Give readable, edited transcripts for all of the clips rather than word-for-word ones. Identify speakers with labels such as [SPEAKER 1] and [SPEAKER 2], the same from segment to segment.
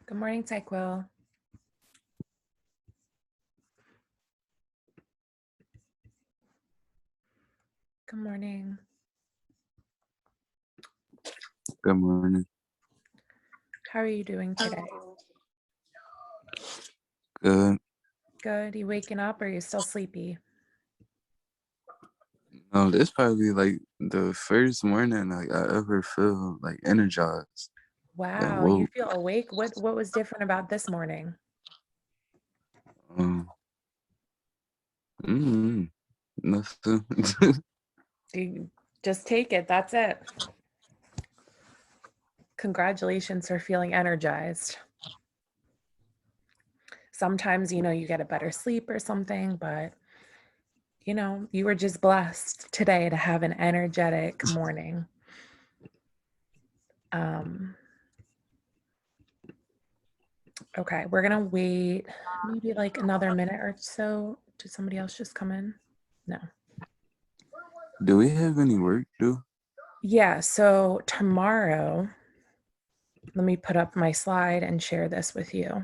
[SPEAKER 1] Good morning, Tyquil. Good morning.
[SPEAKER 2] Good morning.
[SPEAKER 1] How are you doing today?
[SPEAKER 2] Good.
[SPEAKER 1] Good. You waking up or are you still sleepy?
[SPEAKER 2] No, this probably like the first morning like I ever feel like energized. Like
[SPEAKER 1] Wow, you
[SPEAKER 2] whoa.
[SPEAKER 1] feel awake? What was different about this morning?
[SPEAKER 2] Um Nothing.
[SPEAKER 1] You just take it. That's it. Congratulations for feeling energized. Sometimes, you get a better sleep or something, but you were just blessed today to have an energetic morning. Okay, we're gonna wait maybe like another minute or so. Did somebody else just come in? No.
[SPEAKER 2] Do we have any work to
[SPEAKER 1] Yeah, so tomorrow, let me put up my slide and share this with you.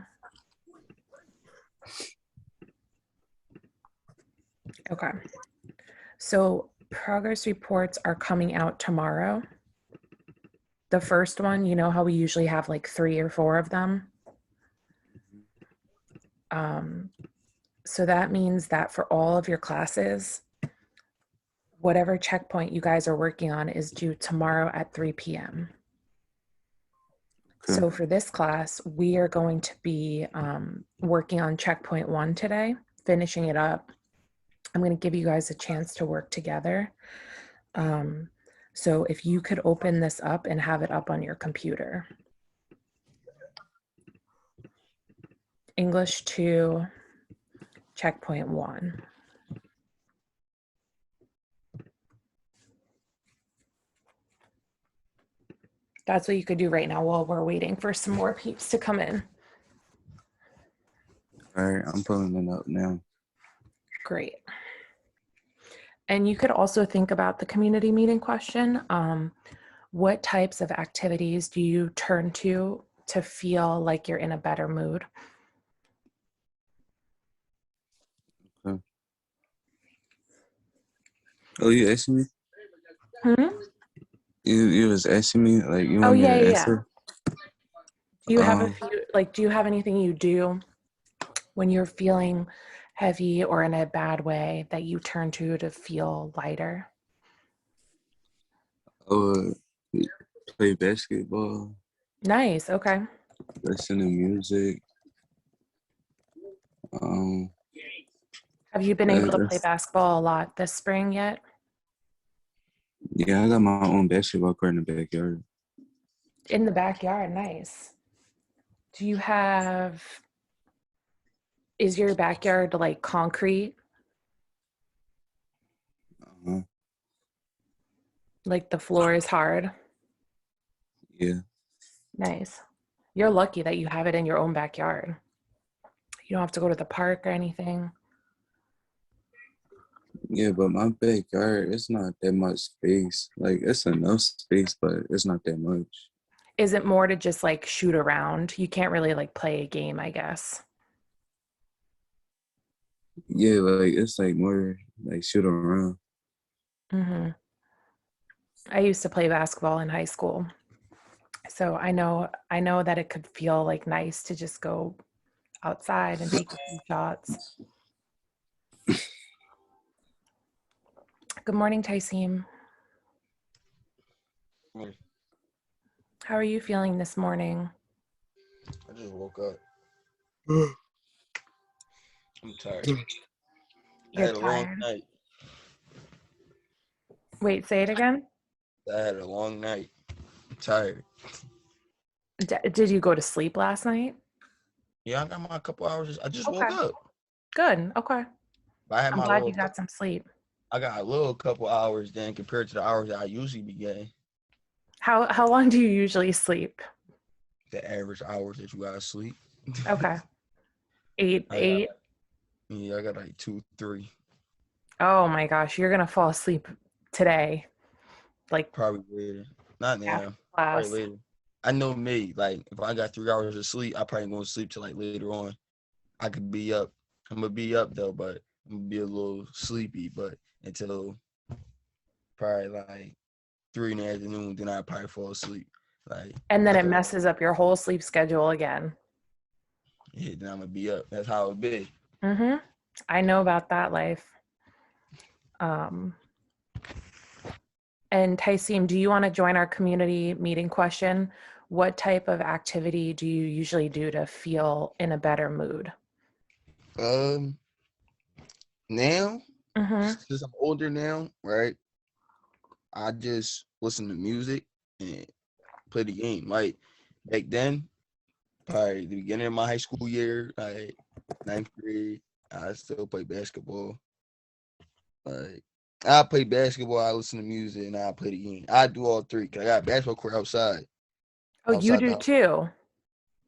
[SPEAKER 1] Okay. So progress reports are coming out tomorrow. The first one, you know how we usually have like 3 or 4 of them? So that means that for all of your classes, whatever checkpoint you guys are working on is due tomorrow at 3 p.m.
[SPEAKER 2] Okay.
[SPEAKER 1] So for this class, we are going to be working on checkpoint 1 today, finishing it up. I'm going to give you guys a chance to work together. So if you could open this up and have it up on your computer. English 2, checkpoint 1. That's what you could do right now while we're waiting for some more peeps to come in.
[SPEAKER 2] All right, I'm pulling it up now.
[SPEAKER 1] Great. And you could also think about the community meeting question. What types of activities do you turn to feel like you're in a better mood?
[SPEAKER 2] Okay. Oh, you asking me? You was asking me like you
[SPEAKER 1] Oh,
[SPEAKER 2] want me
[SPEAKER 1] yeah,
[SPEAKER 2] to
[SPEAKER 1] yeah, yeah.
[SPEAKER 2] answer?
[SPEAKER 1] Do you have a
[SPEAKER 2] Um
[SPEAKER 1] few, do you have anything you do when you're feeling heavy or in a bad way that you turn to feel lighter?
[SPEAKER 2] I would play basketball,
[SPEAKER 1] Nice. Okay.
[SPEAKER 2] listen to music. Um
[SPEAKER 1] Have you been able to play
[SPEAKER 2] that's,
[SPEAKER 1] basketball a lot this spring yet?
[SPEAKER 2] yeah, I got my own basketball court in the backyard.
[SPEAKER 1] In the backyard. Nice. Do you have, is your backyard like concrete?
[SPEAKER 2] Uh-huh.
[SPEAKER 1] Like the floor is hard?
[SPEAKER 2] Yeah.
[SPEAKER 1] Nice. You're lucky that you have it in your own backyard. You don't have to go to the park or anything.
[SPEAKER 2] Yeah, but my backyard, it's not that much space. Like it's enough space, but it's not that much.
[SPEAKER 1] Is it more to just like shoot around? You can't really like play a game, I guess.
[SPEAKER 2] Yeah, like it's like more like shoot around.
[SPEAKER 1] Hmm. I used to play basketball in high school. So I know that it could feel like nice to just go outside and take a few shots. Good morning, Tyseem. How are you feeling this morning?
[SPEAKER 3] I just woke up. I'm tired. I
[SPEAKER 1] You're
[SPEAKER 3] had a long
[SPEAKER 1] tired?
[SPEAKER 3] night.
[SPEAKER 1] Wait, say it again.
[SPEAKER 3] I had a long night. I'm tired.
[SPEAKER 1] Did you go to sleep last night?
[SPEAKER 3] Yeah, I got my couple hours. I just woke
[SPEAKER 1] Okay,
[SPEAKER 3] up.
[SPEAKER 1] good. Okay.
[SPEAKER 3] But I had
[SPEAKER 1] I'm
[SPEAKER 3] my
[SPEAKER 1] glad you
[SPEAKER 3] little.
[SPEAKER 1] got some sleep.
[SPEAKER 3] I got a little couple hours then compared to the hours that I usually be getting.
[SPEAKER 1] How long do you usually sleep?
[SPEAKER 3] The average hours that you gotta sleep.
[SPEAKER 1] Okay. Eight,
[SPEAKER 3] I got,
[SPEAKER 1] 8.
[SPEAKER 3] yeah, I got like 2, 3,
[SPEAKER 1] Oh my gosh, you're gonna fall asleep today, like
[SPEAKER 3] probably later. Not
[SPEAKER 1] after
[SPEAKER 3] now. Probably
[SPEAKER 1] class.
[SPEAKER 3] later. I know me. Like if I got 3 hours of sleep, I probably gonna sleep till like later on. I could be up. I'm gonna be up though, but I'm gonna be a little sleepy. But until probably like 3 in the afternoon, then I probably fall asleep. Like
[SPEAKER 1] And then it
[SPEAKER 3] after,
[SPEAKER 1] messes up your whole sleep schedule again.
[SPEAKER 3] yeah, then I'm gonna be up. That's how it be.
[SPEAKER 1] Mm-hmm. I know about that life. And Tyseem, do you want to join our community meeting question? What type of activity do you usually do to feel in a better mood?
[SPEAKER 3] Now,
[SPEAKER 1] Mm-hmm.
[SPEAKER 3] since I'm older now, right? I just listen to music and play the game. Like back then, probably the beginning of my high school year, like ninth grade, I still play basketball. Like I play basketball, I listen to music, and I play the game. I do all three. 'Cause I got a basketball court outside.
[SPEAKER 1] Oh, you
[SPEAKER 3] Outside the
[SPEAKER 1] do
[SPEAKER 3] house.
[SPEAKER 1] too.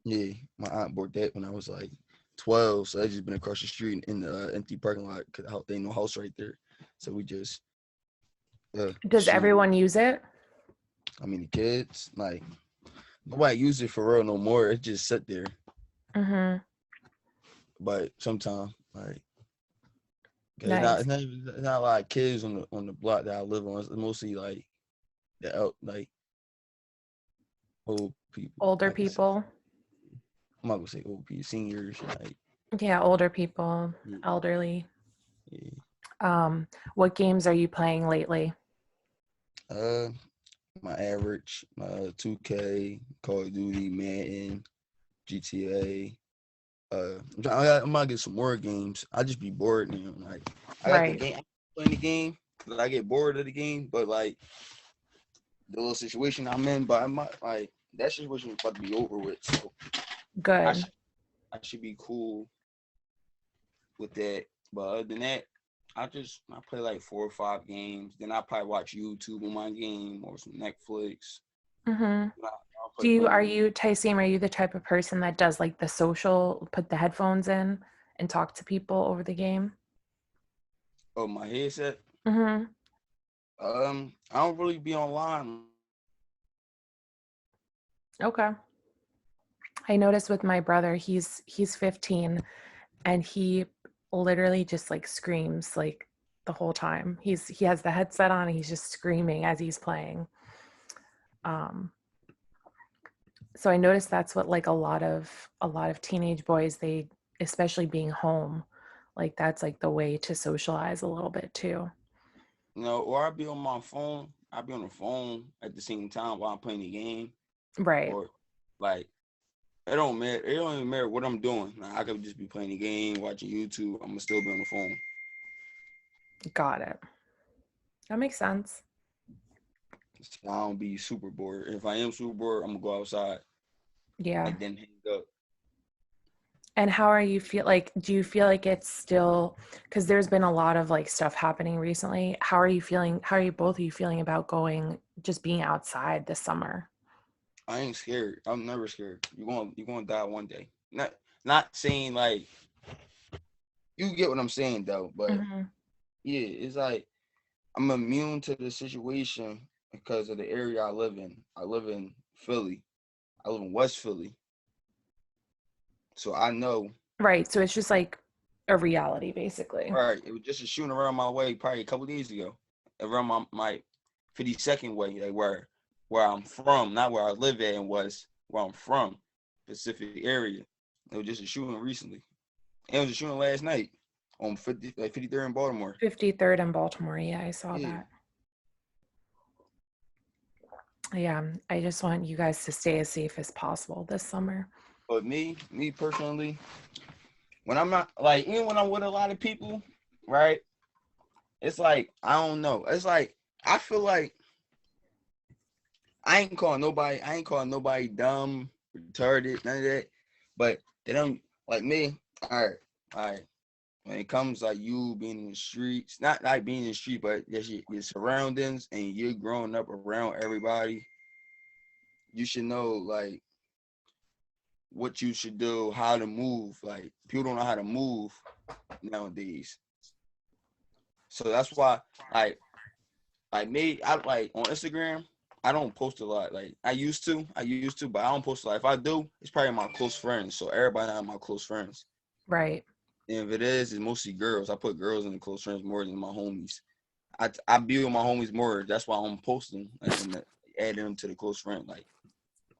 [SPEAKER 3] Yeah, my aunt bought that when I was like 12. So I just been across the street in the empty parking lot because they ain't no house right there. So we just
[SPEAKER 1] Does
[SPEAKER 3] shoot.
[SPEAKER 1] everyone use it?
[SPEAKER 3] I mean the kids like nobody use it for real no more. It just sit there.
[SPEAKER 1] Mm-hmm.
[SPEAKER 3] But sometimes like
[SPEAKER 1] Nice.
[SPEAKER 3] it's not a lot of kids on the block that I live on. It's mostly like like old people.
[SPEAKER 1] Older
[SPEAKER 3] I can say.
[SPEAKER 1] people.
[SPEAKER 3] I'm not gonna say old people, seniors. Like
[SPEAKER 1] Yeah, older people,
[SPEAKER 3] yeah,
[SPEAKER 1] elderly.
[SPEAKER 3] yeah.
[SPEAKER 1] What games are you playing lately?
[SPEAKER 3] My average, 2K, Call of Duty, Madden, GTA. I'm gonna get some more games. I just be bored now. Like I got the
[SPEAKER 1] Right.
[SPEAKER 3] game, I'm playing the game because I get bored of the game. But like the little situation I'm in, but I'm not, like that situation is about to be over with. So I
[SPEAKER 1] Good.
[SPEAKER 3] should I should be cool with that. But other than that, I play like 4 or 5 games. Then I probably watch YouTube on my game or some Netflix.
[SPEAKER 1] Mm-hmm.
[SPEAKER 3] I'll play plenty.
[SPEAKER 1] Tyseem, are you the type of person that does like the social, put the headphones in and talk to people over the game?
[SPEAKER 3] Oh, my headset.
[SPEAKER 1] Mm-hmm.
[SPEAKER 3] I don't really be online.
[SPEAKER 1] Okay. I noticed with my brother, he's 15 and he literally just like screams like the whole time. He has the headset on and he's just screaming as he's playing. Um, so I noticed that's what like a lot of teenage boys, they, especially being home, like that's like the way to socialize a little bit too.
[SPEAKER 3] Or I'll be on my phone. I'll be on the phone at the same time while I'm playing the game.
[SPEAKER 1] Right.
[SPEAKER 3] Or like it don't matter. It don't even matter what I'm doing. Like, I could just be playing the game, watching YouTube. I'm gonna still be on the phone.
[SPEAKER 1] Got it. That makes sense.
[SPEAKER 3] So I don't be super bored. If I am super bored, I'm gonna go outside
[SPEAKER 1] Yeah.
[SPEAKER 3] and then hang up.
[SPEAKER 1] And how are you feel like, do you feel like it's still, because there's been a lot of like stuff happening recently. How are you feeling? How are you both of you feeling about going, just being outside this summer?
[SPEAKER 3] I ain't scared. I'm never scared. You're gonna die one day. Not saying like you get what I'm saying though, but
[SPEAKER 1] Mm-hmm.
[SPEAKER 3] yeah, it's like I'm immune to the situation because of the area I live in. I live in Philly. I live in West Philly. So I know,
[SPEAKER 1] Right. So it's just like a reality, basically.
[SPEAKER 3] right, it was just a shooting around my way probably a couple days ago. Around my 52nd way, like where I'm from, not where I live at and was where I'm from, Pacific area. It was just a shooting recently. And it was a shooting last night on 53rd in Baltimore.
[SPEAKER 1] 53rd in Baltimore. Yeah, I saw
[SPEAKER 3] Yeah.
[SPEAKER 1] that. Yeah. I just want you guys to stay as safe as possible this summer.
[SPEAKER 3] But me personally, when I'm not like even when I'm with a lot of people, right? It's like I don't know. It's like I feel like I ain't calling nobody dumb, retarded, none of that. But they don't like me. All right. When it comes like you being in the streets, not like being in the street, but just your surroundings and you're growing up around everybody, you should know like what you should do, how to move. Like people don't know how to move nowadays. So that's why like me, I like on Instagram, I don't post a lot. Like I used to, but I don't post a lot. If I do, it's probably my close friends. So everybody not my close friends.
[SPEAKER 1] Right.
[SPEAKER 3] And if it is, it's mostly girls. I put girls in the close friends more than my homies. I be with my homies more. That's why I'm posting and adding them to the close friend. Like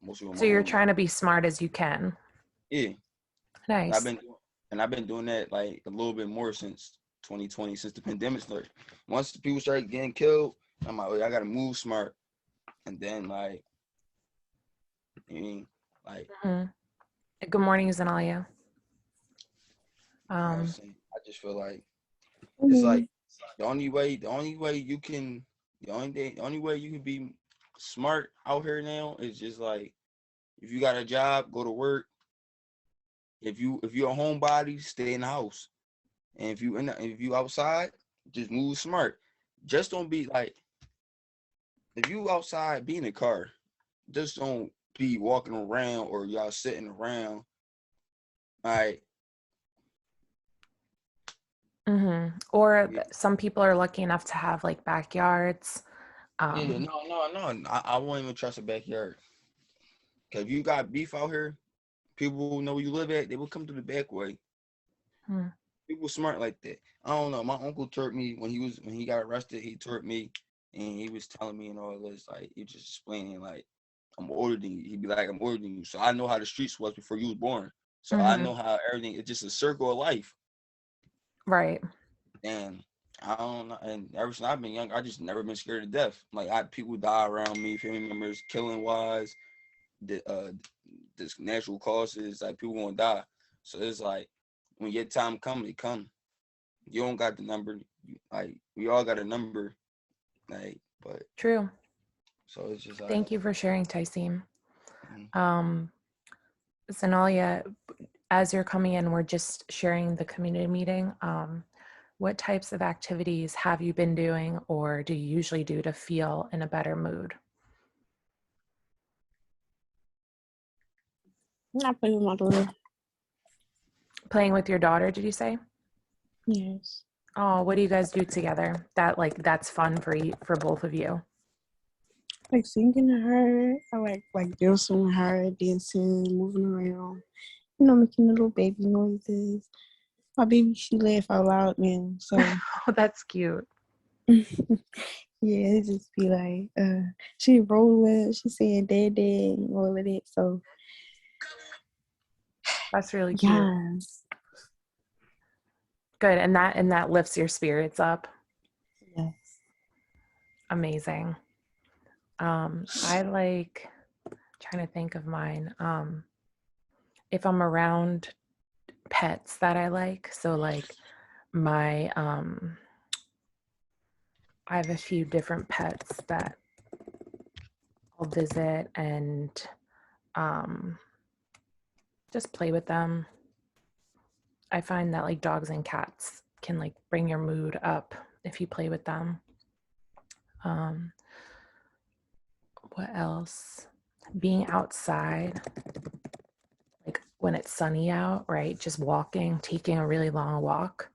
[SPEAKER 3] mostly with
[SPEAKER 1] So
[SPEAKER 3] my
[SPEAKER 1] you're
[SPEAKER 3] homies.
[SPEAKER 1] trying to be smart as you can.
[SPEAKER 3] Yeah. And
[SPEAKER 1] Nice.
[SPEAKER 3] I've been doing that like a little bit more since 2020, since the pandemic started. Once the people started getting killed, I'm like, I gotta move smart. And then like, I mean, like,
[SPEAKER 1] Mhm. Good morning, Zanalia.
[SPEAKER 3] I was saying, I just feel like it's
[SPEAKER 4] Mhm.
[SPEAKER 3] like the only way you can, the only way you can be smart out here now is just like if you got a job, go to work. If you're a homebody, stay in the house. And if you outside, just move smart. Just don't be like if you outside, be in the car. Just don't be walking around or y'all sitting around. All right.
[SPEAKER 1] Or
[SPEAKER 3] Yeah,
[SPEAKER 1] some people are lucky enough to have like backyards.
[SPEAKER 3] yeah, no. I won't even trust a backyard. Cause if you got beef out here, people who know where you live at, they will come to the back way.
[SPEAKER 1] Hmm.
[SPEAKER 3] People smart like that. I don't know. My uncle taught me when he got arrested. He taught me, and he was telling me and all this. Like he just explaining like I'm older than you. He'd be like I'm older than you, so I know how the streets was before you was born. So I
[SPEAKER 1] Mm-hmm.
[SPEAKER 3] know how everything. It's just a circle of life.
[SPEAKER 1] Right.
[SPEAKER 3] And I don't know. And ever since I've been young, I just never been scared of death. Like people die around me, family members, killing wise, this natural causes. Like people gonna die. So it's like when your time come, it come. You don't got the number. Like we all got a number. Like, but
[SPEAKER 1] True.
[SPEAKER 3] so it's just like,
[SPEAKER 1] Thank you for sharing, Tyseem.
[SPEAKER 3] mhm.
[SPEAKER 1] Zanalia, as you're coming in, we're just sharing the community meeting. What types of activities have you been doing or do you usually do to feel in a better mood?
[SPEAKER 4] I play with my daughter.
[SPEAKER 1] Playing with your daughter, did you say?
[SPEAKER 4] Yes.
[SPEAKER 1] Oh, what do you guys do together? That's fun for both of you.
[SPEAKER 4] Like singing to her. I like dancing with her, dancing, moving around. Making little baby noises. My baby, she laugh out loud now. So
[SPEAKER 1] Oh, that's cute.
[SPEAKER 4] yeah, it just be like, she rolling, she saying dad, and all of that. So
[SPEAKER 1] That's really cute.
[SPEAKER 4] yes,
[SPEAKER 1] Good. And that lifts your spirits up.
[SPEAKER 4] yes.
[SPEAKER 1] Amazing. I like trying to think of mine. If I'm around pets that I like, so like my I have a few different pets that I'll visit and um just play with them. I find that like dogs and cats can like bring your mood up if you play with them. Um, what else? Being outside, like when it's sunny out, right? Just walking, taking a really long walk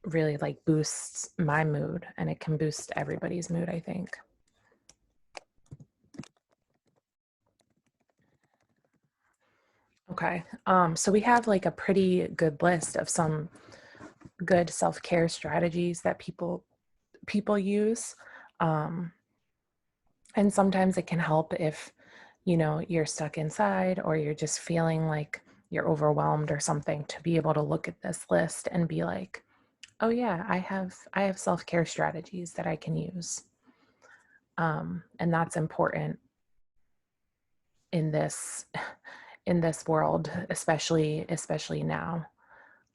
[SPEAKER 1] really like boosts my mood and it can boost everybody's mood, I think. Okay. So we have like a pretty good list of some good self-care strategies that people use. And sometimes it can help if, you're stuck inside or you're just feeling like you're overwhelmed or something to be able to look at this list and be like, oh yeah, I have self-care strategies that I can use. And that's important in this in this world, especially now.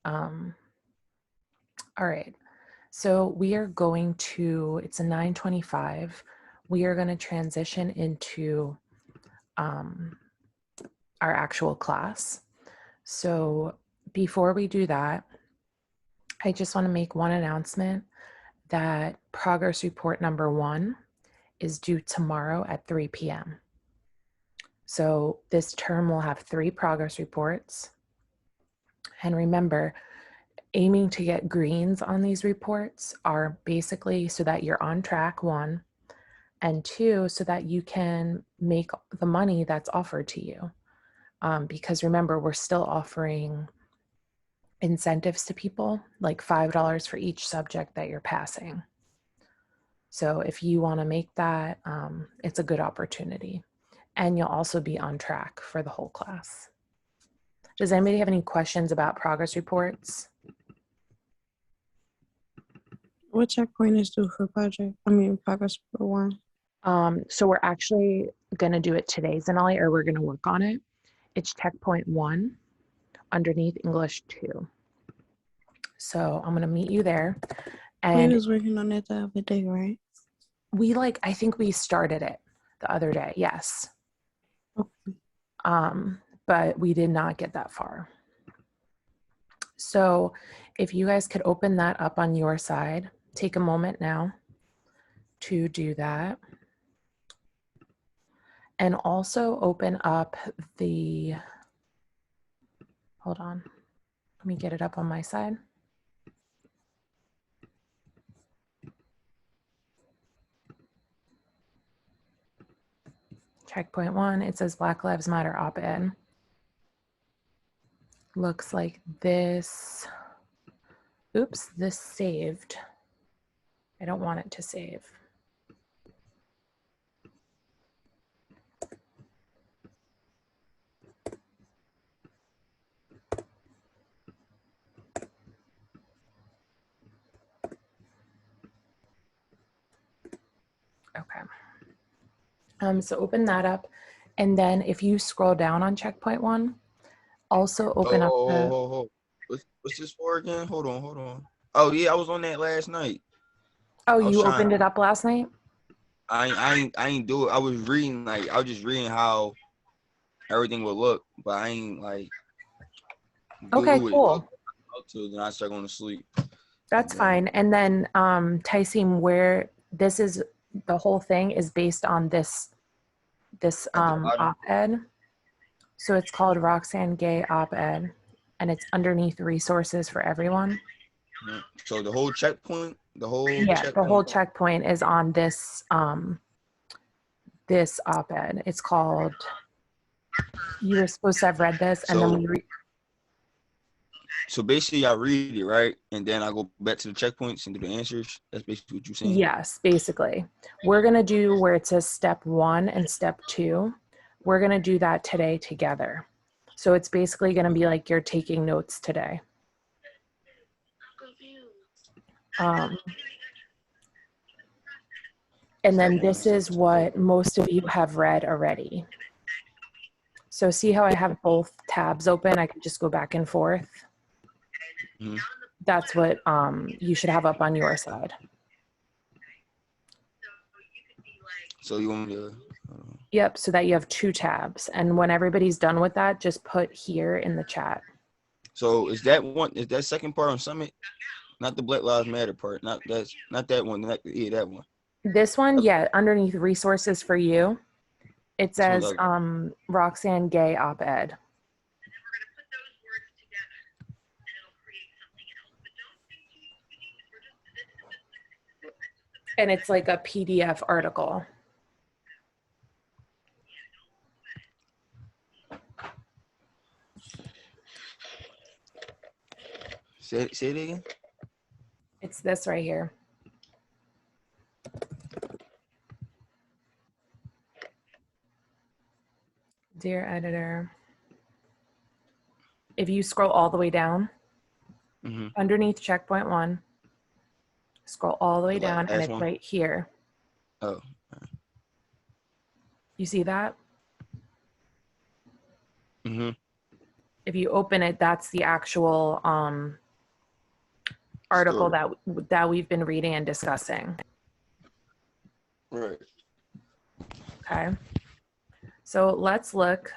[SPEAKER 1] Um, all right. So we are going to, it's a 9:25. We are going to transition into our actual class. So before we do that, I just want to make one announcement that progress report number 1 is due tomorrow at 3 p.m. So this term will have 3 progress reports. And remember, aiming to get greens on these reports are basically so that you're on track, 1, and 2, so that you can make the money that's offered to you. Because remember, we're still offering incentives to people, like $5 for each subject that you're passing. So if you want to make that, it's a good opportunity. And you'll also be on track for the whole class. Does anybody have any questions about progress reports?
[SPEAKER 4] What checkpoint is due for progress report 1?
[SPEAKER 1] So we're actually going to do it today, Zanali, or we're going to work on it. It's checkpoint 1 underneath English 2. So I'm going to meet you there. And
[SPEAKER 4] We was working on it the other day, right?
[SPEAKER 1] I think we started it the other day. Yes.
[SPEAKER 4] Okay.
[SPEAKER 1] But we did not get that far. So if you guys could open that up on your side, take a moment now to do that. And also open up the, hold on, let me get it up on my side. Checkpoint 1, it says Black Lives Matter op-ed. Looks like this. Oops, this saved. I don't want it to save. Okay. So open that up. And then if you scroll down on checkpoint 1, also open up the...
[SPEAKER 3] What's this for again? Hold on. Oh yeah, I was on that last night.
[SPEAKER 1] Oh, you opened it up last night?
[SPEAKER 3] I ain't do it. I was just reading how everything would look, but I ain't like
[SPEAKER 1] Okay, cool.
[SPEAKER 3] Until then I start going to sleep.
[SPEAKER 1] That's fine. And then Tyson, where this is, the whole thing is based on this op-ed. So it's called Roxanne Gay op-ed, and it's underneath resources for everyone.
[SPEAKER 3] So the whole checkpoint,
[SPEAKER 1] the whole checkpoint is on this this op-ed. It's called, you were supposed to have read this, and then we
[SPEAKER 3] so basically I read it, right? And then I go back to the checkpoints and do the answers. That's basically what you're saying?
[SPEAKER 1] Yes, basically. We're going to do where it says step 1 and step 2. We're going to do that today together. So it's basically going to be like you're taking notes today. And then this is what most of you have read already. So see how I have both tabs open? I can just go back and forth.
[SPEAKER 3] Mm-hmm.
[SPEAKER 1] That's what you should have up on your side.
[SPEAKER 3] So you want me to...
[SPEAKER 1] Yep, so that you have 2 tabs. And when everybody's done with that, just put here in the chat.
[SPEAKER 3] So is that second part on Summit? Not the Black Lives Matter part. Not that one. That one.
[SPEAKER 1] This one, yeah, underneath resources for you, it says Roxanne Gay op-ed. And it's like a PDF article.
[SPEAKER 3] Say it again.
[SPEAKER 1] It's this right here. Dear editor, if you scroll all the way down, underneath checkpoint 1, scroll all the way down, and it's right here.
[SPEAKER 3] Oh.
[SPEAKER 1] You see that?
[SPEAKER 3] Mm-hmm.
[SPEAKER 1] If you open it, that's the actual article that we've been reading and discussing.
[SPEAKER 3] Right.
[SPEAKER 1] Okay. So let's look.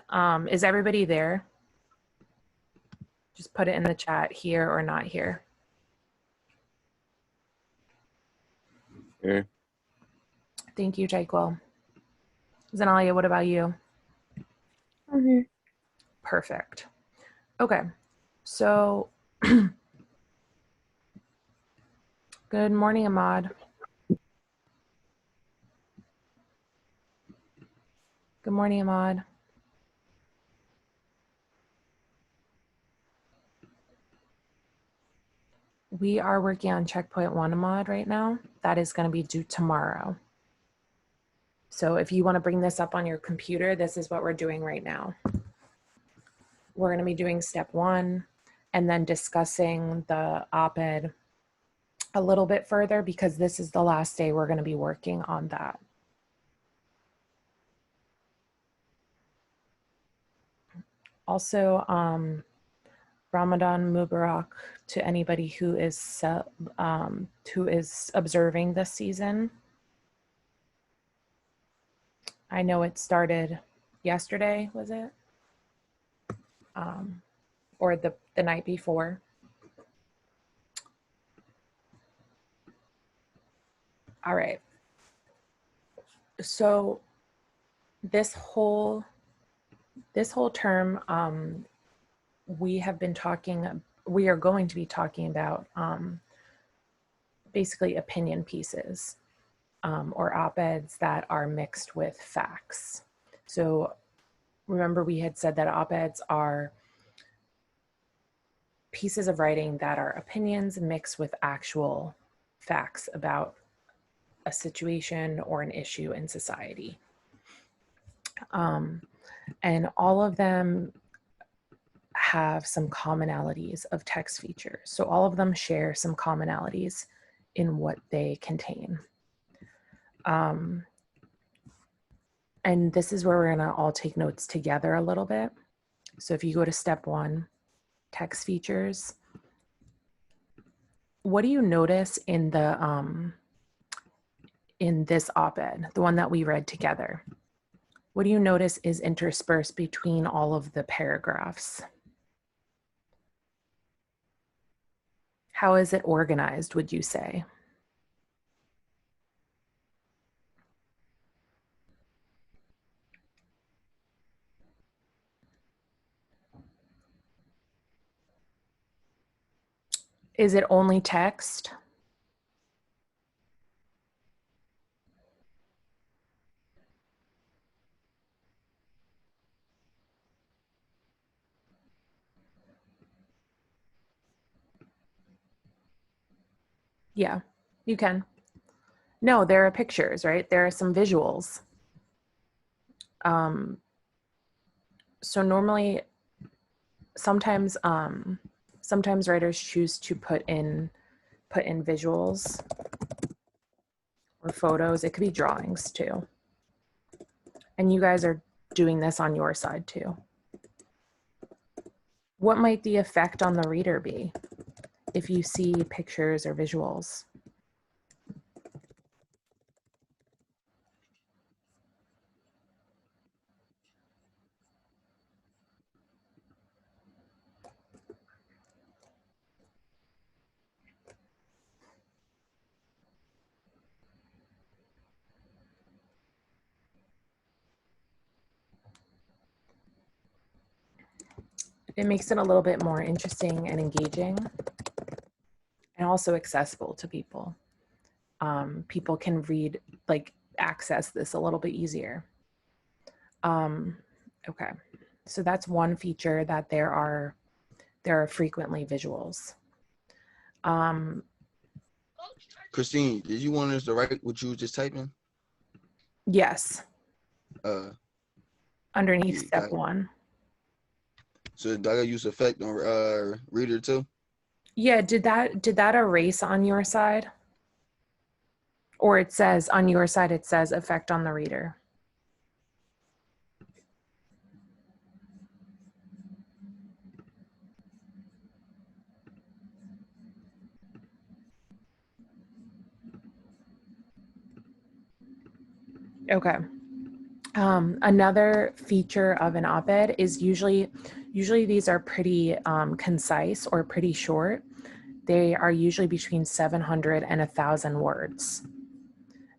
[SPEAKER 1] Is everybody there? Just put it in the chat, here or not here.
[SPEAKER 2] Here.
[SPEAKER 1] Thank you, Jaquil. Zenalia, what about you?
[SPEAKER 4] I'm here.
[SPEAKER 1] Perfect. Okay. So good morning, Ahmad. Good morning, Ahmad. We are working on checkpoint 1, Ahmad, right now. That is going to be due tomorrow. So if you want to bring this up on your computer, this is what we're doing right now. We're going to be doing step 1 and then discussing the op-ed a little bit further because this is the last day we're going to be working on that. Also, Ramadan Mubarak to anybody who is observing this season. I know it started yesterday, was it? Or the night before. All right. So this whole term, we are going to be talking about basically opinion pieces or op-eds that are mixed with facts. So remember we had said that op-eds are pieces of writing that are opinions mixed with actual facts about a situation or an issue in society. And all of them have some commonalities of text features. So all of them share some commonalities in what they contain. And this is where we're gonna all take notes together a little bit. So if you go to step 1, text features, what do you notice in the in this op-ed, the one that we read together? What do you notice is interspersed between all of the paragraphs? How is it organized, would you say? Is it only text? Yeah, you can. No, there are pictures, right? There are some visuals. So normally, sometimes writers choose to put in visuals or photos. It could be drawings too. And you guys are doing this on your side too. What might the effect on the reader be if you see pictures or visuals? It makes it a little bit more interesting and engaging and also accessible to people. People can read, like access this a little bit easier. Okay, so that's one feature, that there are frequently visuals.
[SPEAKER 3] Christine, did you want us to write what you were just typing?
[SPEAKER 1] Yes. Underneath step 1.
[SPEAKER 3] So do I gotta use effect on reader too?
[SPEAKER 1] Yeah, did that erase on your side? Or it says on your side, it says effect on the reader. Okay. Another feature of an op-ed is usually these are pretty concise or pretty short. They are usually between 700 and 1,000 words.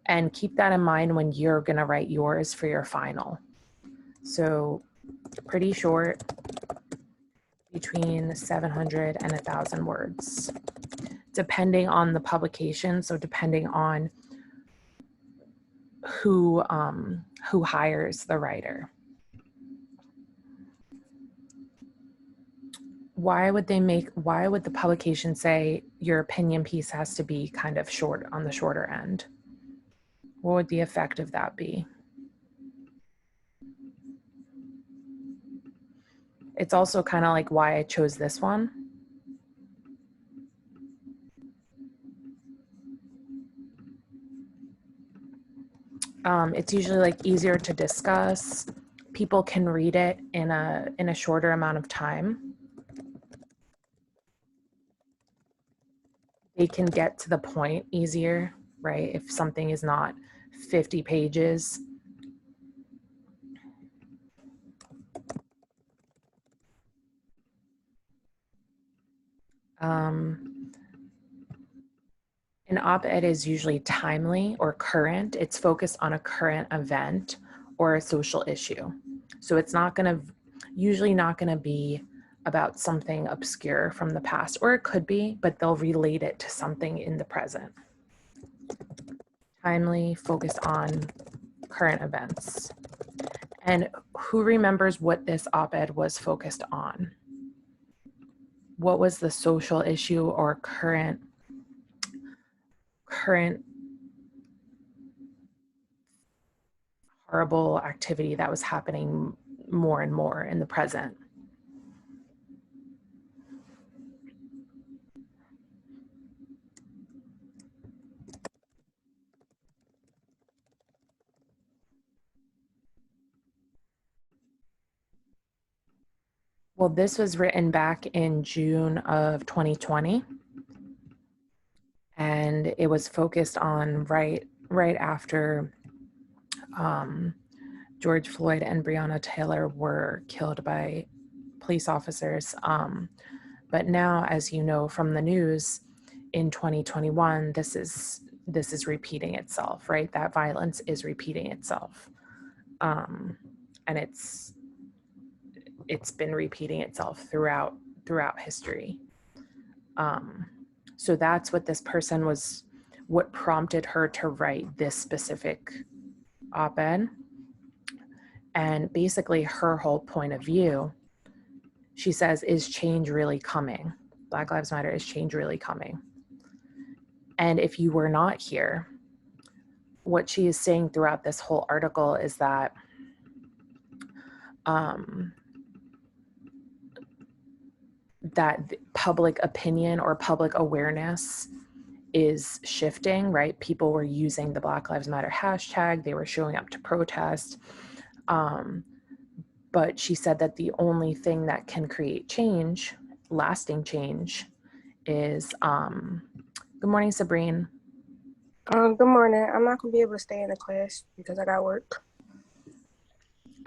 [SPEAKER 1] And keep that in mind when you're gonna write yours for your final. So pretty short, between 700 and 1,000 words, depending on the publication. So depending on who who hires the writer. Why would the publication say your opinion piece has to be kind of short, on the shorter end? What would the effect of that be? It's also kind of like why I chose this one. It's usually like easier to discuss. People can read it in a shorter amount of time. They can get to the point easier, right? If something is not 50 pages. An op-ed is usually timely or current. It's focused on a current event or a social issue. So it's usually not gonna be about something obscure from the past, or it could be, but they'll relate it to something in the present. Timely, focused on current events. And who remembers what this op-ed was focused on? What was the social issue or current horrible activity that was happening more and more in the present? Well, this was written back in June of 2020, and it was focused on right after George Floyd and Breonna Taylor were killed by police officers. But now, as you know from the news, in 2021, this is repeating itself, right? That violence is repeating itself, and it's been repeating itself throughout history. So that's what this person was, what prompted her to write this specific op-ed. And basically her whole point of view, she says, is change really coming? Black Lives Matter, is change really coming? And if you were not here, what she is saying throughout this whole article is that that public opinion or public awareness is shifting, right? People were using the Black Lives Matter hashtag. They were showing up to protest. But she said that the only thing that can create change, lasting change, is, good morning, Sabrine.
[SPEAKER 5] Good morning. I'm not gonna be able to stay in the class because I got work.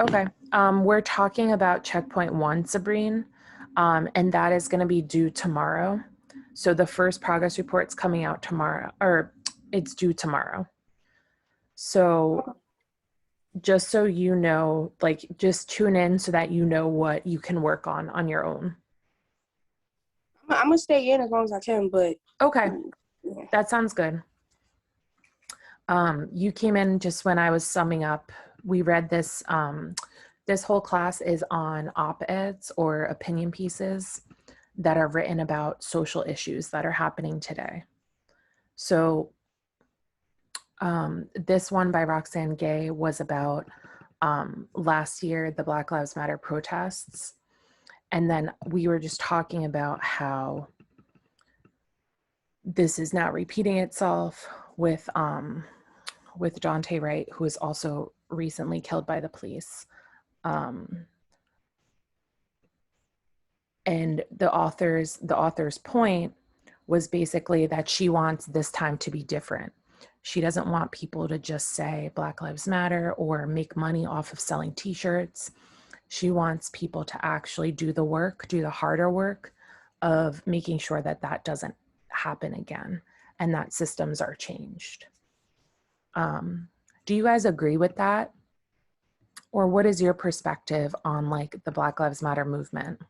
[SPEAKER 1] Okay. We're talking about checkpoint 1, Sabrine, and that is going to be due tomorrow. So the first progress report's coming out tomorrow, or it's due tomorrow. So just so you know, like, just tune in so that you know what you can work on your own.
[SPEAKER 5] I'm gonna stay in as long as I can, but
[SPEAKER 1] okay,
[SPEAKER 5] yeah.
[SPEAKER 1] That sounds good. You came in just when I was summing up. We read this. This whole class is on op-eds or opinion pieces that are written about social issues that are happening today. So this one by Roxane Gay was about last year, the Black Lives Matter protests. And then we were just talking about how this is now repeating itself with Daunte Wright, who was also recently killed by the police. And the author's point was basically that she wants this time to be different. She doesn't want people to just say Black Lives Matter or make money off of selling t-shirts. She wants people to actually do the work, do the harder work of making sure that that doesn't happen again and that systems are changed. Do you guys agree with that? Or what is your perspective on like the Black Lives Matter movement?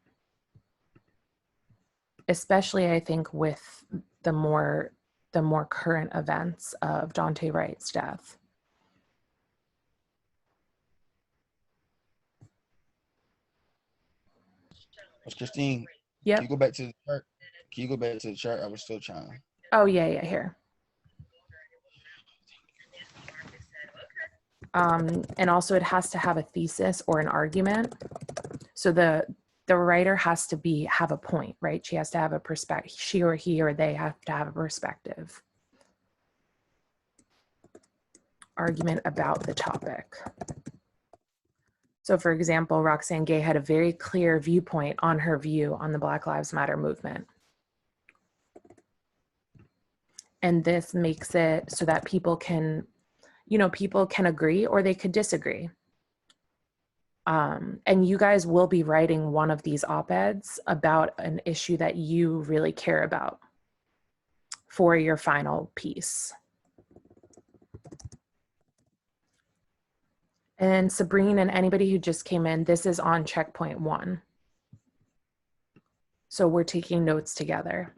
[SPEAKER 1] Especially, I think, with the more current events of Daunte Wright's death.
[SPEAKER 3] Christine,
[SPEAKER 1] Yep.
[SPEAKER 3] can you go back to the chart? Can you go back to the chart? I was still trying.
[SPEAKER 1] Oh, yeah, here. And also it has to have a thesis or an argument. So the writer has to have a point, right? She has to have a perspective. She or he or they have to have a perspective. Argument about the topic. So for example, Roxane Gay had a very clear viewpoint on her view on the Black Lives Matter movement. And this makes it so that people can agree or they could disagree. And you guys will be writing one of these op-eds about an issue that you really care about for your final piece. And Sabrine and anybody who just came in, this is on checkpoint 1. So we're taking notes together.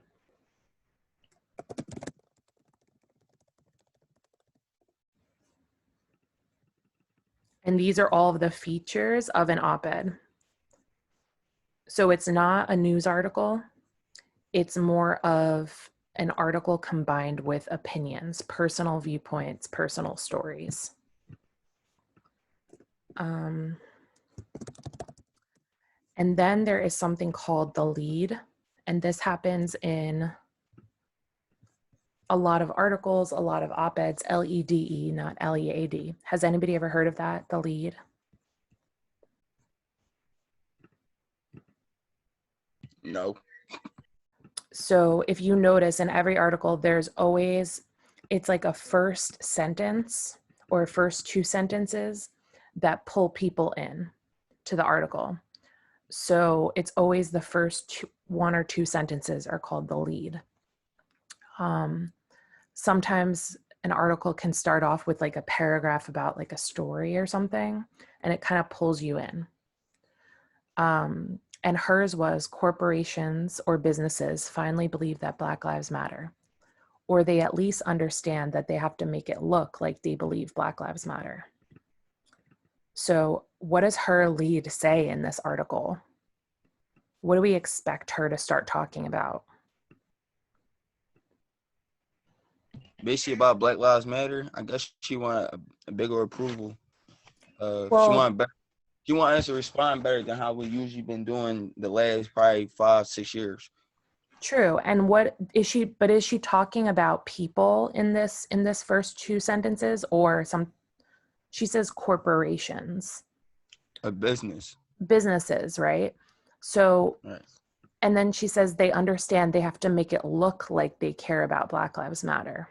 [SPEAKER 1] And these are all of the features of an op-ed. So it's not a news article. It's more of an article combined with opinions, personal viewpoints, personal stories. And then there is something called the lead. And this happens in a lot of articles, a lot of op-eds, L-E-D-E, not L-E-A-D. Has anybody ever heard of that, the lead?
[SPEAKER 3] No.
[SPEAKER 1] So if you notice in every article, there's always, it's like a first sentence or first 2 sentences that pull people in to the article. So it's always the first 1 or 2 sentences are called the lead. Sometimes an article can start off with like a paragraph about like a story or something, and it kind of pulls you in. And hers was corporations or businesses finally believe that Black Lives Matter, or they at least understand that they have to make it look like they believe Black Lives Matter. So what does her lead say in this article? What do we expect her to start talking about?
[SPEAKER 3] Basically about Black Lives Matter. I guess she want a bigger approval.
[SPEAKER 1] Well,
[SPEAKER 3] she want us to respond better than how we usually been doing the last probably 5-6 years.
[SPEAKER 1] True. And what is she? But is she talking about people in this first 2 sentences, or some? She says corporations.
[SPEAKER 3] A business.
[SPEAKER 1] Businesses, right? So,
[SPEAKER 3] right.
[SPEAKER 1] And then she says they understand they have to make it look like they care about Black Lives Matter.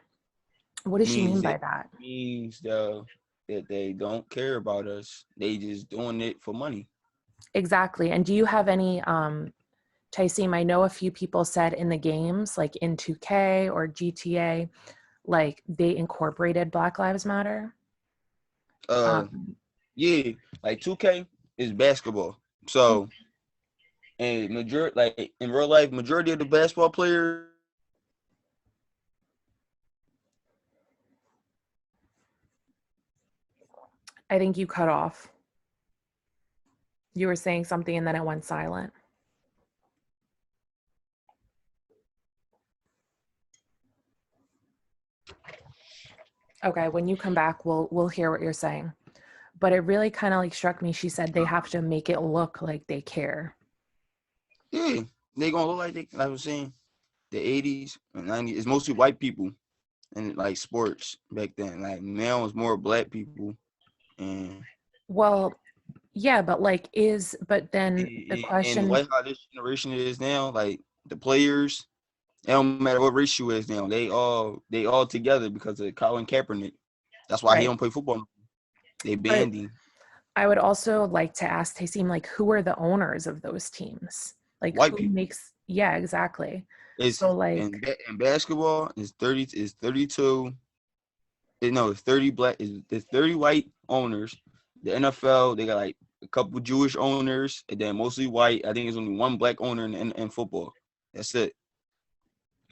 [SPEAKER 1] What does she mean by that?
[SPEAKER 3] Means that they don't care about us. They just doing it for money.
[SPEAKER 1] Exactly. And do you have any, Tyseem, I know a few people said in the games, like in 2K or GTA, like they incorporated Black Lives Matter.
[SPEAKER 3] Yeah, like 2K is basketball. So, and majority, like in real life, majority of the basketball players.
[SPEAKER 1] I think you cut off. You were saying something and then it went silent. Okay, when you come back, we'll hear what you're saying. But it really kind of like struck me. She said they have to make it look like they care.
[SPEAKER 3] Yeah, they gonna look like I was saying, the 80s and 90s. It's mostly white people and like sports back then. Like now it's more black people. And
[SPEAKER 1] well, yeah, but then the question.
[SPEAKER 3] And like how this generation is now, like the players, it don't matter what race you is now. They all together because of Colin Kaepernick. That's why he don't play football. They banned him.
[SPEAKER 1] I would also like to ask Tayseem, like, who are the owners of those teams? Like,
[SPEAKER 3] white
[SPEAKER 1] who
[SPEAKER 3] people.
[SPEAKER 1] Yeah, exactly.
[SPEAKER 3] It's,
[SPEAKER 1] so like
[SPEAKER 3] in basketball, it's 32. It's 30 black. It's 30 white owners. The NFL, they got like a couple Jewish owners, and then mostly white. I think there's only one black owner in football. That's it.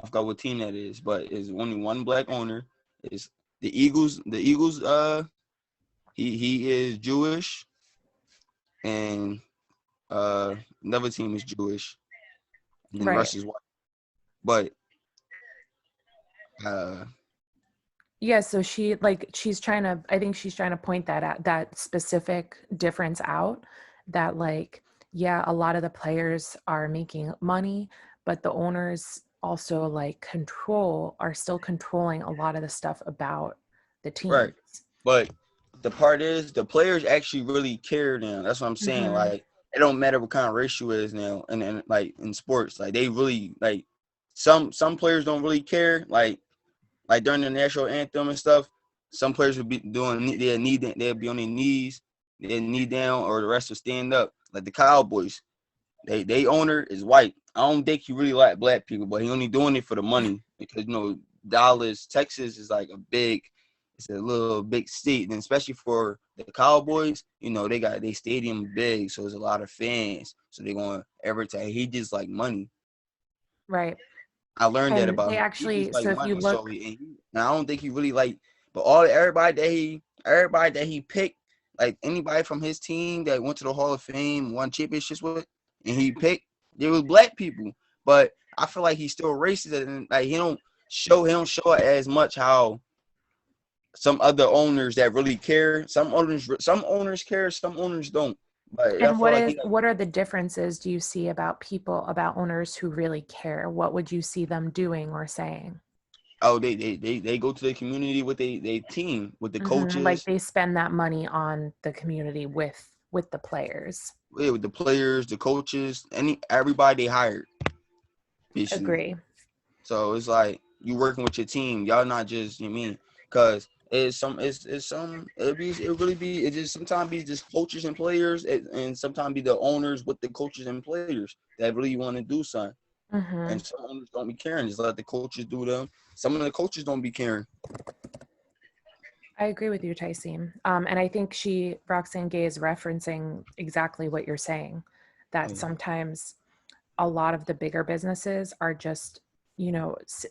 [SPEAKER 3] I forgot what team that is, but it's only one black owner. It's the Eagles. The Eagles. He is Jewish, and Another team is Jewish, and then the
[SPEAKER 1] Right.
[SPEAKER 3] rest is white. But
[SPEAKER 1] Yeah, so she's trying to, I think she's trying to point that out, that specific difference out, that like, yeah, a lot of the players are making money, but the owners also like are still controlling a lot of the stuff about the teams.
[SPEAKER 3] right, but the part is the players actually really care now. That's what I'm saying.
[SPEAKER 1] Mm-hmm.
[SPEAKER 3] Like it don't matter what kind of race you is now, and like in sports, like they really like some players don't really care. Like during the national anthem and stuff, some players would be doing they'll be on their knees, their knee down, or the rest will stand up. Like the Cowboys, they owner is white. I don't think he really like black people, but he only doing it for the money because Dallas, Texas is like it's a little big state, and especially for the Cowboys, they got their stadium big, so there's a lot of fans, so they're going to advertise. He just like money.
[SPEAKER 1] Right.
[SPEAKER 3] I learned that
[SPEAKER 1] And
[SPEAKER 3] about
[SPEAKER 1] they
[SPEAKER 3] him. He
[SPEAKER 1] actually,
[SPEAKER 3] just like
[SPEAKER 1] so if you
[SPEAKER 3] money, so
[SPEAKER 1] look,
[SPEAKER 3] and I don't think he really like. But everybody that he picked, like anybody from his team that went to the Hall of Fame, won championships with, and he picked, there was black people. But I feel like he's still racist, and like he don't show it as much how some other owners that really care. Some owners care, some owners don't. But I
[SPEAKER 1] and
[SPEAKER 3] feel like he
[SPEAKER 1] what are the differences do you see about about owners who really care? What would you see them doing or saying?
[SPEAKER 3] they go to the community with they team, with the
[SPEAKER 1] Like
[SPEAKER 3] coaches,
[SPEAKER 1] they spend that money on the community with the players.
[SPEAKER 3] yeah, with the players, the coaches, everybody they hired, basically.
[SPEAKER 1] Agree.
[SPEAKER 3] So it's like you working with your team. Y'all not just because it just sometimes be just coaches and players, and sometimes be the owners with the coaches and players that really want to do something.
[SPEAKER 1] Mm-hmm.
[SPEAKER 3] And some owners don't be caring. Just let the coaches do them. Some of the coaches don't be caring.
[SPEAKER 1] I agree with you, Tyson. And I think Roxanne Gay is referencing exactly what you're saying, that sometimes a lot of the bigger businesses are just,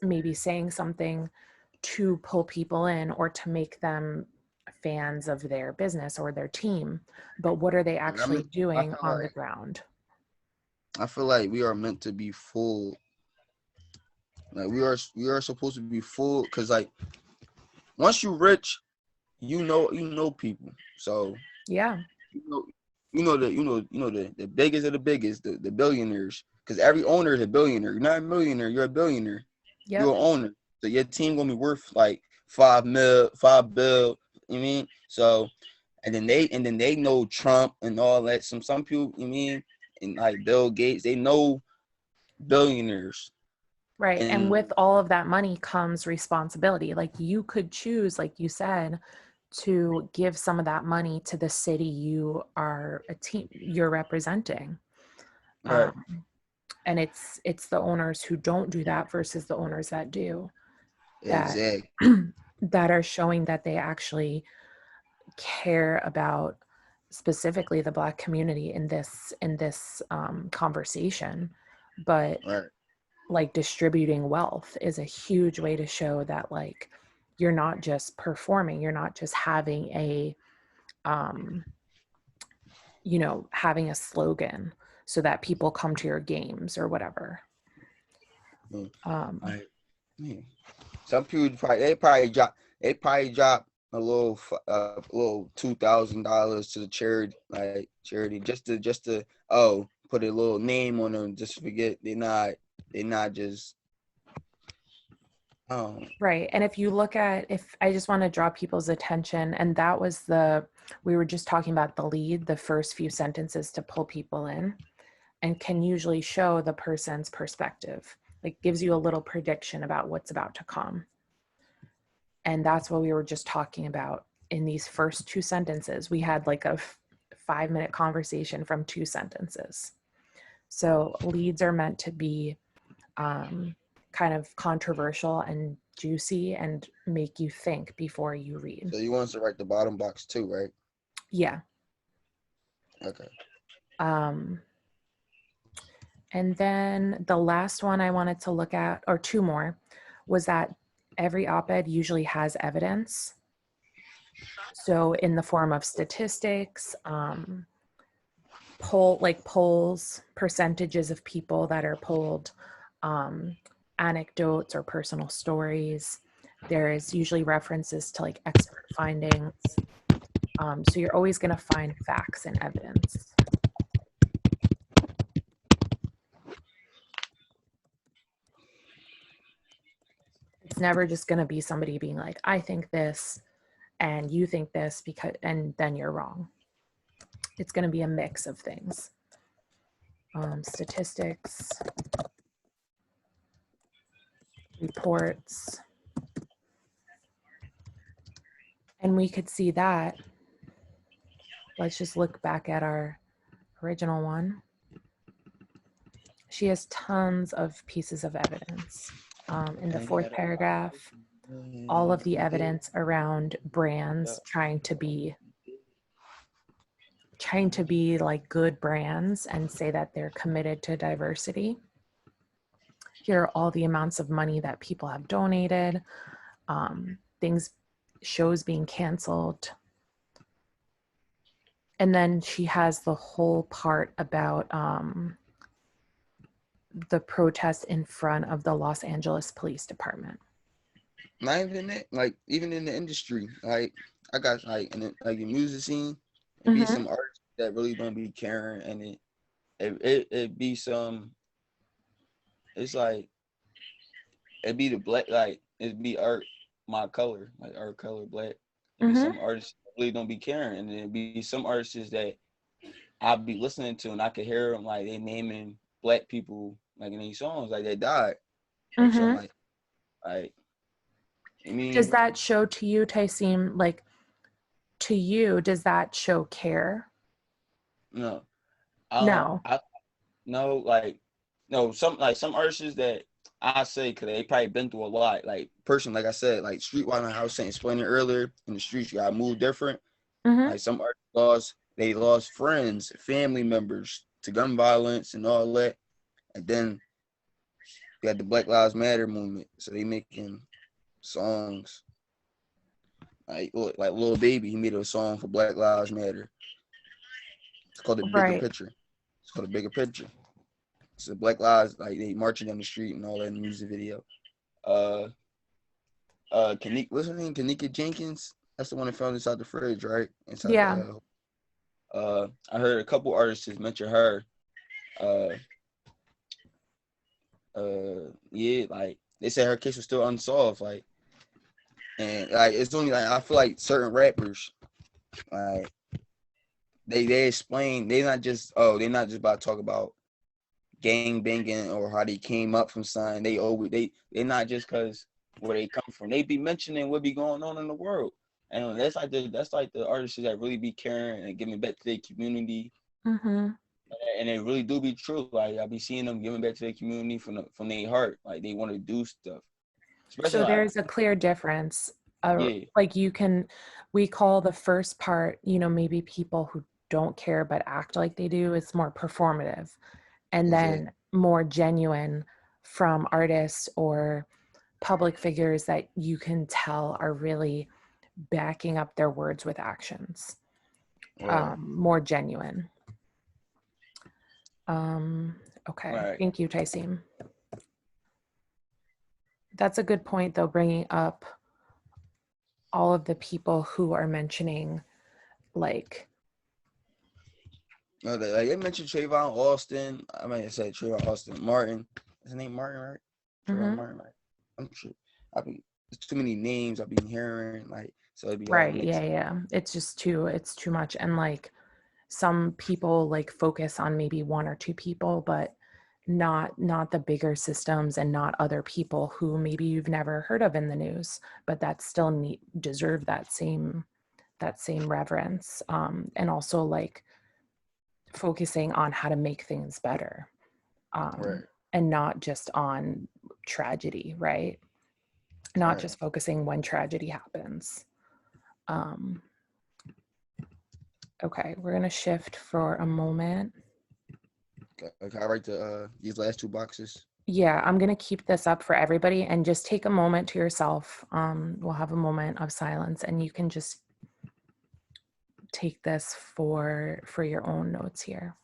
[SPEAKER 1] maybe saying something to pull people in or to make them fans of their business or their team. But what are they actually doing on the ground?
[SPEAKER 3] I feel like we are meant to be full. Like we are supposed to be full, because like once you're rich, you know people. So
[SPEAKER 1] Yeah.
[SPEAKER 3] The biggest of the biggest, the billionaires. Because every owner is a billionaire. You're not a millionaire, you're a billionaire.
[SPEAKER 1] Yep.
[SPEAKER 3] You're an owner. So your team gonna be worth like 5 bill. You mean? So and then they know Trump and all that. Some people, and like Bill Gates, they know billionaires.
[SPEAKER 1] Right. And with all of that money comes responsibility. Like you could choose, like you said, to give some of that money to the city you're representing.
[SPEAKER 3] Right.
[SPEAKER 1] And it's the owners who don't do that versus the owners that do.
[SPEAKER 3] Exactly.
[SPEAKER 1] That are showing that they actually care about specifically the Black community in this conversation. But
[SPEAKER 3] right.
[SPEAKER 1] Like distributing wealth is a huge way to show that like you're not just performing, you're not just having having a slogan so that people come to your games or whatever.
[SPEAKER 3] Some people probably drop a little $2,000 to the charity just to put a little name on them, just forget they're not just
[SPEAKER 1] right. And if you look at, if I just want to draw people's attention, and that was we were just talking about the lead, the first few sentences to pull people in, and can usually show the person's perspective, like gives you a little prediction about what's about to come. And that's what we were just talking about in these first two sentences. We had like a 5-minute conversation from 2 sentences. So leads are meant to be kind of controversial and juicy and make you think before you read.
[SPEAKER 3] So you want us to write the bottom box too, right?
[SPEAKER 1] Yeah.
[SPEAKER 3] Okay.
[SPEAKER 1] And then the last one I wanted to look at, or 2 more, was that every op-ed usually has evidence. So in the form of statistics, polls, percentages of people that are polled, anecdotes or personal stories. There is usually references to like expert findings. So you're always going to find facts and evidence. It's never just going to be somebody being like, I think this and you think this because, and then you're wrong. It's going to be a mix of things. Statistics, reports, and we could see that. Let's just look back at our original one. She has tons of pieces of evidence. In the fourth paragraph, all of the evidence around brands trying to be like good brands and say that they're committed to diversity. Here are all the amounts of money that people have donated, shows being canceled. And then she has the whole part about the protest in front of the Los Angeles Police Department.
[SPEAKER 3] Not even that, like even in the industry, like I got like in the music scene, it be some artists that really don't be caring, and it be some. It's like it be the black, like it be art, my color, like art color black. It be some artists that really don't be caring, and it be some artists that I'll be listening to, and I could hear them like they naming black people like in these songs, like they died. Like, so like I mean,
[SPEAKER 1] does that show to you, Taisim, like to you, does that show care?
[SPEAKER 3] No.
[SPEAKER 1] No.
[SPEAKER 3] Some artists that I say, because they probably been through a lot. Like like I said, like Streetwise, I was saying, explaining earlier, in the streets you gotta move different. Like some artists lost friends, family members to gun violence and all that. And then you got the Black Lives Matter movement. So they making songs. Like Lil Baby, he made a song for Black Lives Matter. It's called The Bigger Picture. It's called The Bigger Picture. So Black Lives, like they marching down the street and all that in the music video. What's her name? Kanika Jenkins. That's the one that found inside the fridge, right? Inside I heard a couple artists mention her. Yeah, like they said her case was still unsolved, like, and like it's only like I feel like certain rappers, like they explain they're not just about to talk about gang banging or how they came up from something. They're not just because where they come from. They be mentioning what be going on in the world, and that's like the artists that really be caring and giving back to their community. And it really do be true. Like I be seeing them giving back to their community from their heart. Like they want to do stuff. Especially
[SPEAKER 1] so there's a clear difference. Like we call the first part, maybe people who don't care but act like they do. It's more performative. And then more genuine from artists or public figures that you can tell are really backing up their words with actions. More genuine. Okay. Thank you, Taisim. That's a good point, though, bringing up all of the people who are mentioning, like.
[SPEAKER 3] No, they mentioned Trayvon Austin. I mean, I said Trayvon Austin. Martin. Is his name Martin, right? Trayvon Martin, right? I'm sure. There's too many names I've been hearing, like, so it'd be
[SPEAKER 1] right. Yeah. It's just it's too much, and like. Some people like focus on maybe one or two people, but not the bigger systems and not other people who maybe you've never heard of in the news, but that still deserve that same reverence. And also like focusing on how to make things better, and not just on tragedy, right? Not just focusing when tragedy happens. Okay, we're gonna shift for a moment.
[SPEAKER 3] Okay, I write these last two boxes.
[SPEAKER 1] Yeah, I'm gonna keep this up for everybody and just take a moment to yourself. We'll have a moment of silence and you can just take this for your own notes here.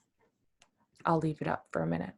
[SPEAKER 1] I'll leave it up for a minute.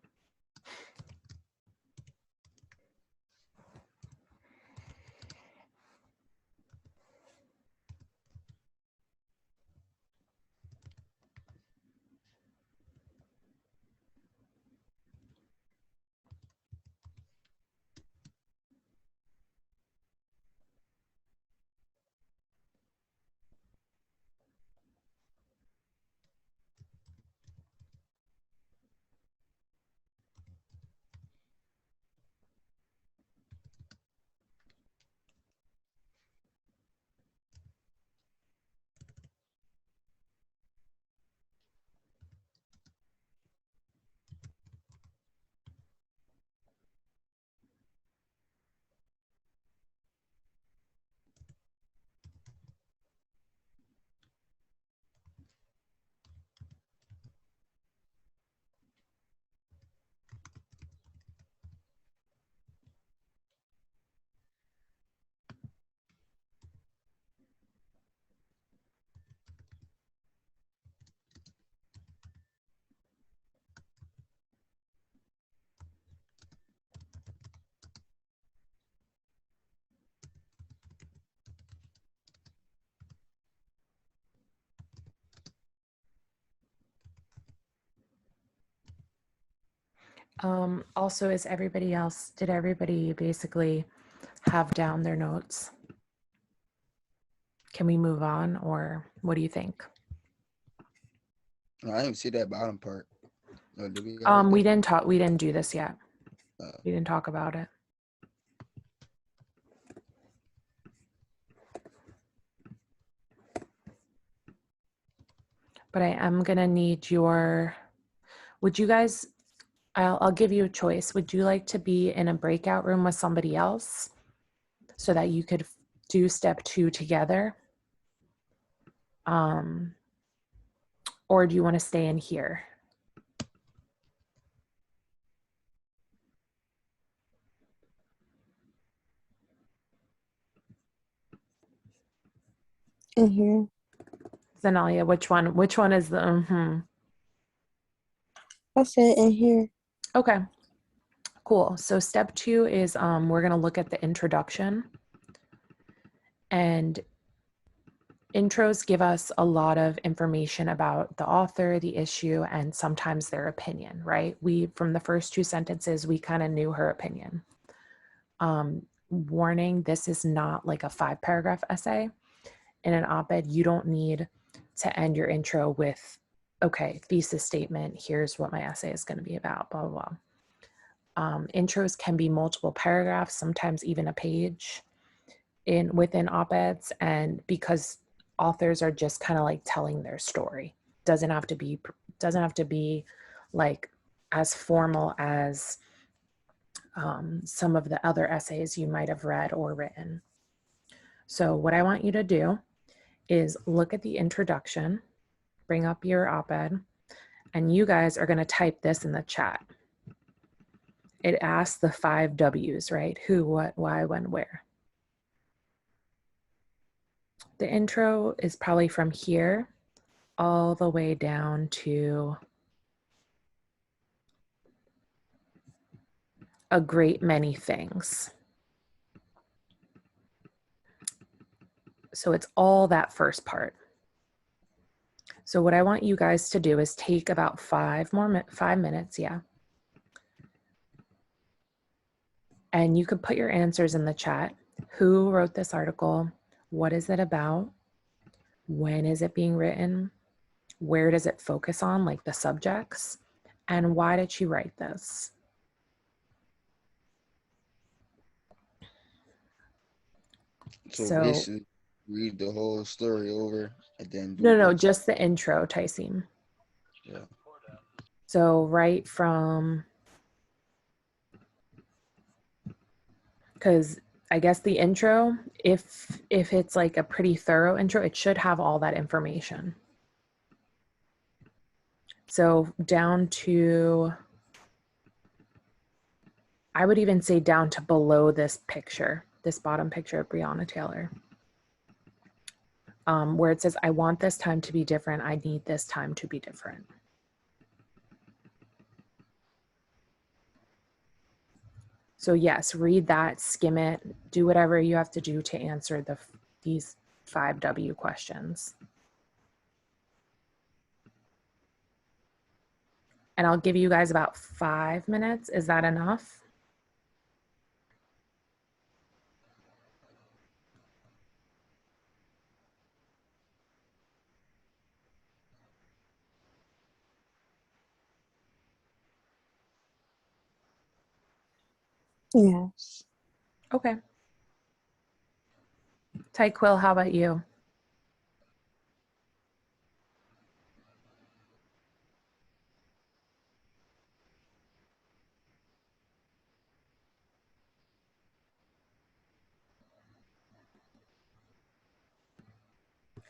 [SPEAKER 1] Also, did everybody basically have down their notes? Can we move on, or what do you think?
[SPEAKER 3] I didn't see that bottom part. Oh, did we
[SPEAKER 1] We didn't do this yet. We didn't talk about it. But I am gonna need would you guys, I'll give you a choice. Would you like to be in a breakout room with somebody else so that you could do step 2 together? Or do you want to stay in here?
[SPEAKER 4] In here.
[SPEAKER 1] Zenalia, which one is the
[SPEAKER 4] I said in here.
[SPEAKER 1] Okay, cool. So step 2 is we're going to look at the introduction. And intros give us a lot of information about the author, the issue, and sometimes their opinion, right? From the first 2 sentences, we kind of knew her opinion. Warning, this is not like a 5-paragraph essay. In an op-ed, you don't need to end your intro with, okay, thesis statement, here's what my essay is going to be about, blah, blah, blah. Intros can be multiple paragraphs, sometimes even a page within op-eds, and because authors are just kind of like telling their story, doesn't have to be like as formal as some of the other essays you might have read or written. So what I want you to do is look at the introduction, bring up your op-ed, and you guys are going to type this in the chat. It asks the 5 W's, right? Who, what, why, when, where. The intro is probably from here all the way down to a great many things. So it's all that first part. So what I want you guys to do is take about 5 minutes, yeah. And you could put your answers in the chat. Who wrote this article? What is it about? When is it being written? Where does it focus on, like the subjects? And why did she write this?
[SPEAKER 3] So basically, read the whole story over and then do
[SPEAKER 1] No, just the intro, Tyson.
[SPEAKER 3] Yeah.
[SPEAKER 1] So right from, because I guess the intro, if it's like a pretty thorough intro, it should have all that information. So down to, I would even say down to below this picture, this bottom picture of Breonna Taylor, where it says, I want this time to be different. I need this time to be different. So yes, read that, skim it, do whatever you have to do to answer these 5W questions. And I'll give you guys about 5 minutes. Is that enough?
[SPEAKER 4] Yes.
[SPEAKER 1] Okay. Tyquill, how about you?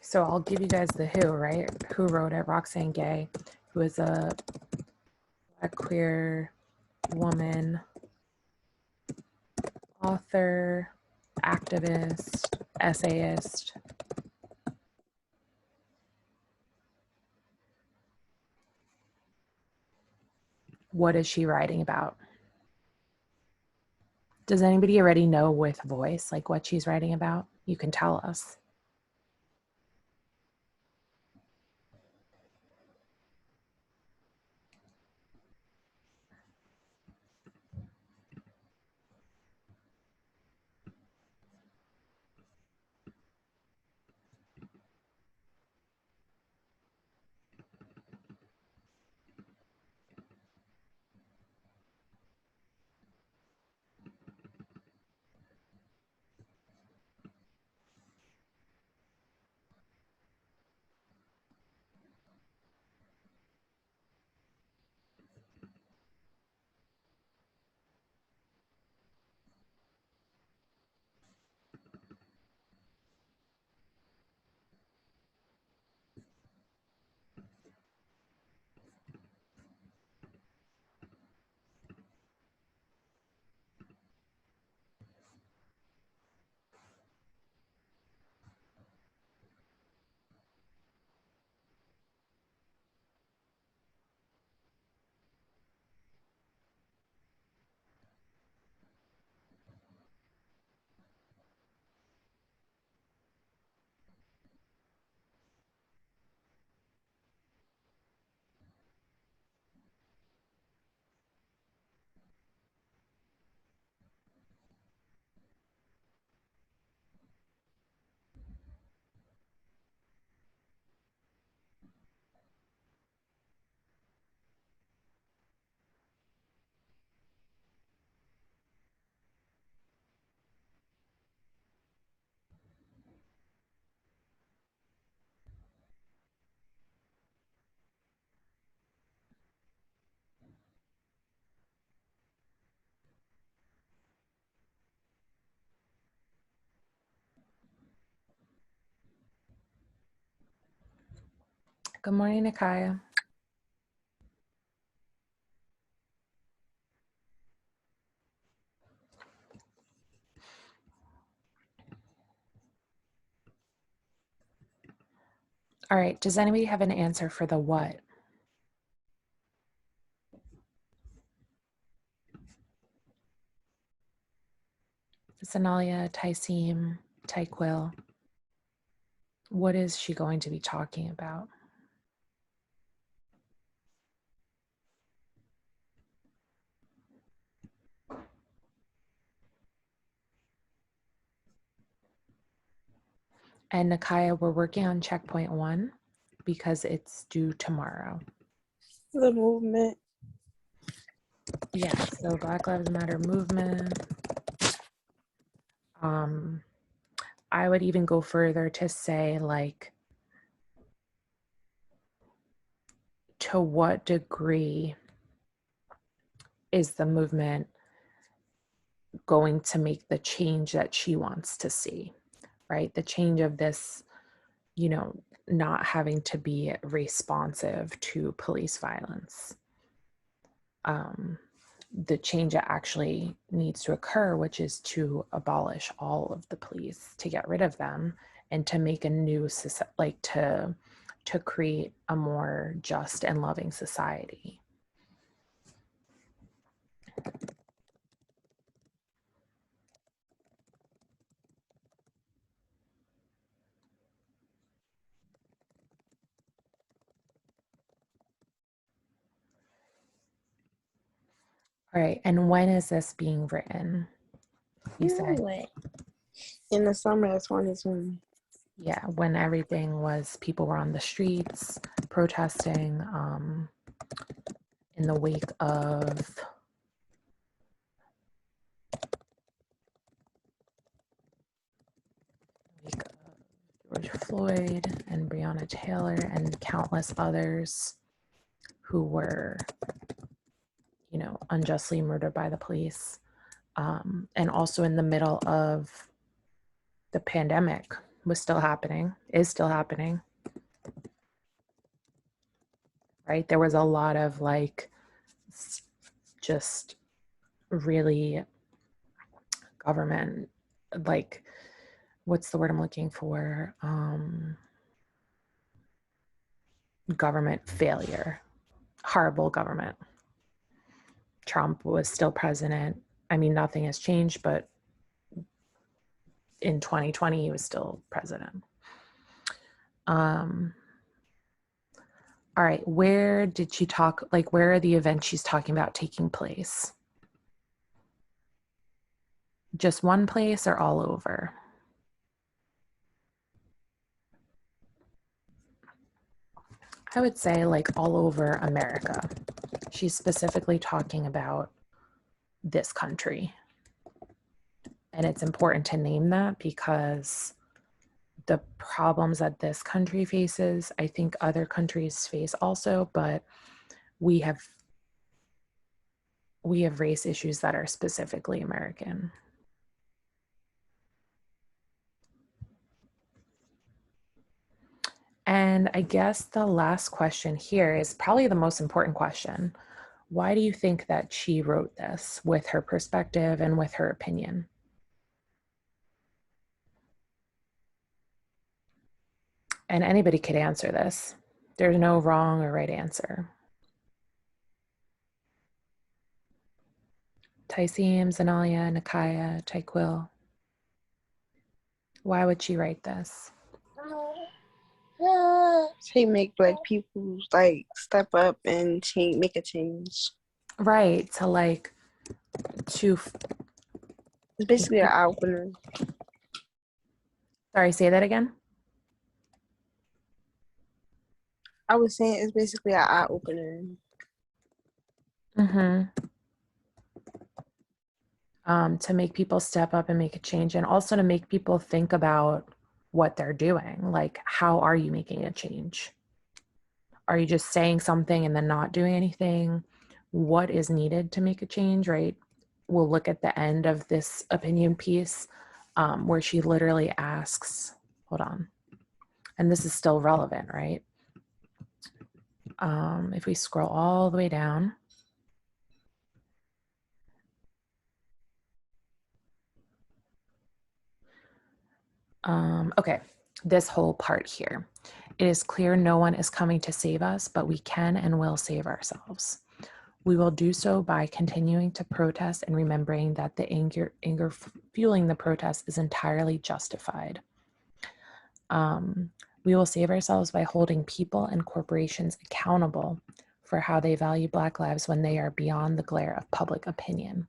[SPEAKER 1] So I'll give you guys the who, right? Who wrote it? Roxane Gay, who is a Black queer woman, author, activist, essayist. What is she writing about? Does anybody already know with voice, like what she's writing about? You can tell us. Good morning, Nikaya. All right, does anybody have an answer for the what? Sanalia, Tyseem, Tyquill. What is she going to be talking about? And Nikaya, we're working on checkpoint 1 because it's due tomorrow.
[SPEAKER 4] The movement.
[SPEAKER 1] Yeah, so Black Lives Matter movement. I would even go further to say, like, to what degree is the movement going to make the change that she wants to see, right? The change of this, not having to be responsive to police violence. The change that actually needs to occur, which is to abolish all of the police, to get rid of them, and to make a new, like to create a more just and loving society. All right. And when is this being written? You said
[SPEAKER 4] what? In the summer of 2020.
[SPEAKER 1] yeah, when people were on the streets protesting in the wake of George Floyd and Breonna Taylor and countless others who were, unjustly murdered by the police. And also in the middle of the pandemic is still happening, right? There was a lot of just really government, what's the word I'm looking for? Government failure, horrible government. Trump was still president. I mean, nothing has changed, but in 2020, he was still president. All right, where did she talk, where are the events she's talking about taking place? Just one place or all over? I would say all over America. She's specifically talking about this country. And it's important to name that because the problems that this country faces, I think other countries face also, but we have race issues that are specifically American. And I guess the last question here is probably the most important question. Why do you think that she wrote this with her perspective and with her opinion? And anybody could answer this. There's no wrong or right answer. Tyseem, Zanalia, Nakaya, Tyquil. Why would she write this?
[SPEAKER 4] To make Black people step up and make a change.
[SPEAKER 1] Right, to
[SPEAKER 4] it's basically an eye opener.
[SPEAKER 1] Sorry, say that again.
[SPEAKER 4] I was saying it's basically an eye opener.
[SPEAKER 1] To make people step up and make a change, and also to make people think about what they're doing. How are you making a change? Are you just saying something and then not doing anything? What is needed to make a change, right? We'll look at the end of this opinion piece where she literally asks, hold on, and this is still relevant, right? If we scroll all the way down, okay, this whole part here. It is clear no one is coming to save us, but we can and will save ourselves. We will do so by continuing to protest and remembering that the anger fueling the protest is entirely justified. We will save ourselves by holding people and corporations accountable for how they value Black lives when they are beyond the glare of public opinion.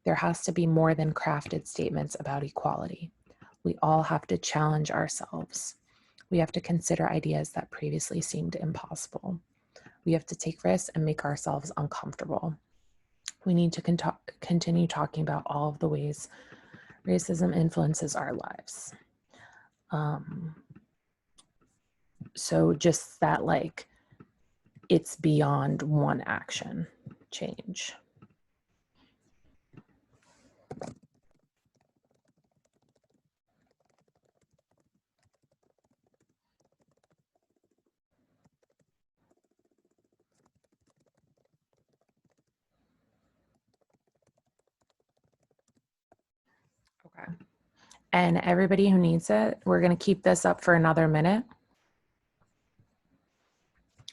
[SPEAKER 1] There has to be more than crafted statements about equality. We all have to challenge ourselves. We have to consider ideas that previously seemed impossible. We have to take risks and make ourselves uncomfortable. We need to continue talking about all of the ways racism influences our lives. So just that, it's beyond one action change. Okay. And everybody who needs it, we're going to keep this up for another minute.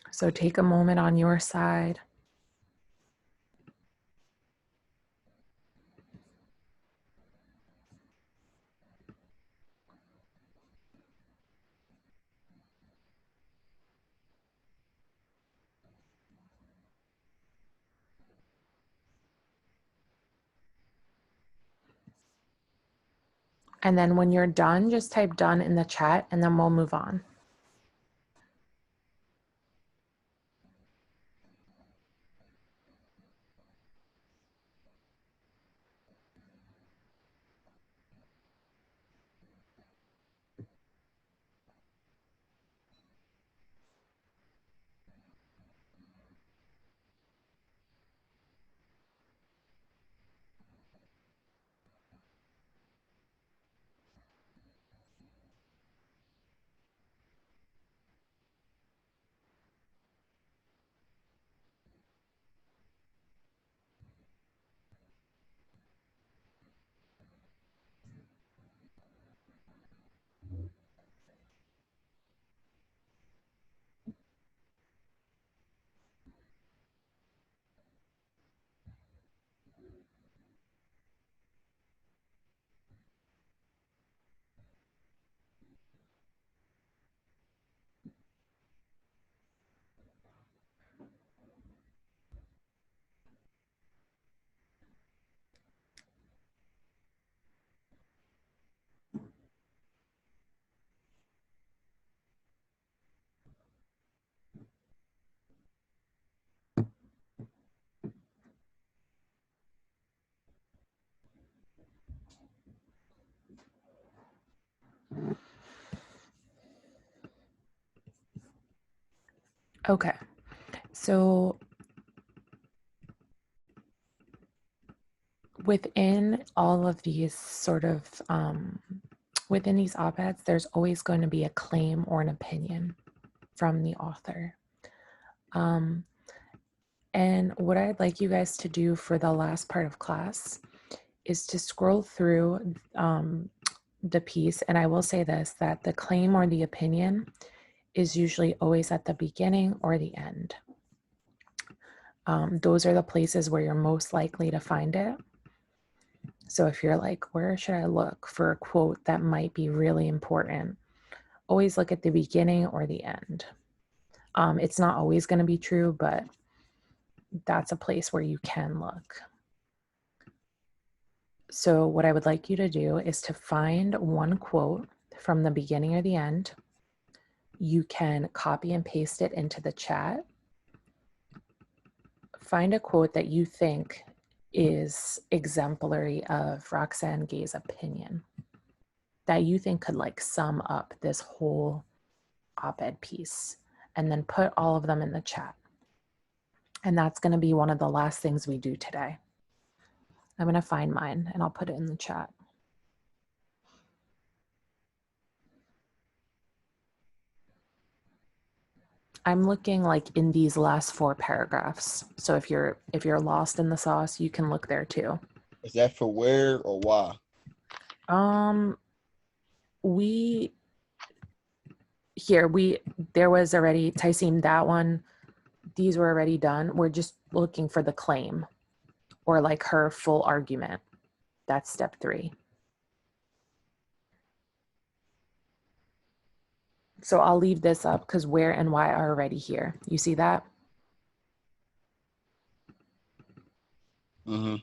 [SPEAKER 1] So take a moment on your side. And then when you're done, just type done in the chat and then we'll move on. Okay, so within all of these sort of, within these op-eds, there's always going to be a claim or an opinion from the author. And what I'd like you guys to do for the last part of class is to scroll through the piece. And I will say this, that the claim or the opinion is usually always at the beginning or the end. Those are the places where you're most likely to find it. So if you're like, where should I look for a quote that might be really important? Always look at the beginning or the end. It's not always going to be true, but that's a place where you can look. So what I would like you to do is to find one quote from the beginning or the end. You can copy and paste it into the chat. Find a quote that you think is exemplary of Roxane Gay's opinion, that you think could like sum up this whole op-ed piece, and then put all of them in the chat. And that's going to be one of the last things we do today. I'm going to find mine and I'll put it in the chat. I'm looking like in these last 4 paragraphs. So if you're lost in the sauce, you can look there too.
[SPEAKER 3] Is that for where or why?
[SPEAKER 1] There was already, Tyseem, that one, these were already done. We're just looking for the claim or like her full argument. That's step 3. So I'll leave this up because where and why are already here. You see that?
[SPEAKER 3] Mm-hmm.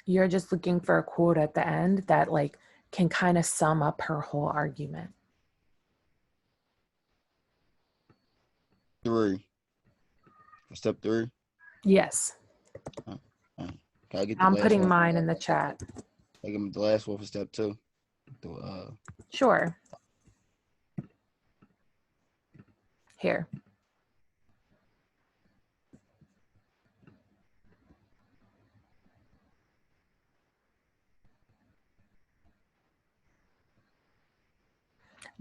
[SPEAKER 1] You're just looking for a quote at the end that like can kind of sum up her whole argument.
[SPEAKER 3] 3. Step 3.
[SPEAKER 1] Yes.
[SPEAKER 3] Can I get the
[SPEAKER 1] I'm
[SPEAKER 3] last
[SPEAKER 1] putting
[SPEAKER 3] one?
[SPEAKER 1] mine in the chat.
[SPEAKER 3] I give me the last one for step 2.
[SPEAKER 1] Sure. Here.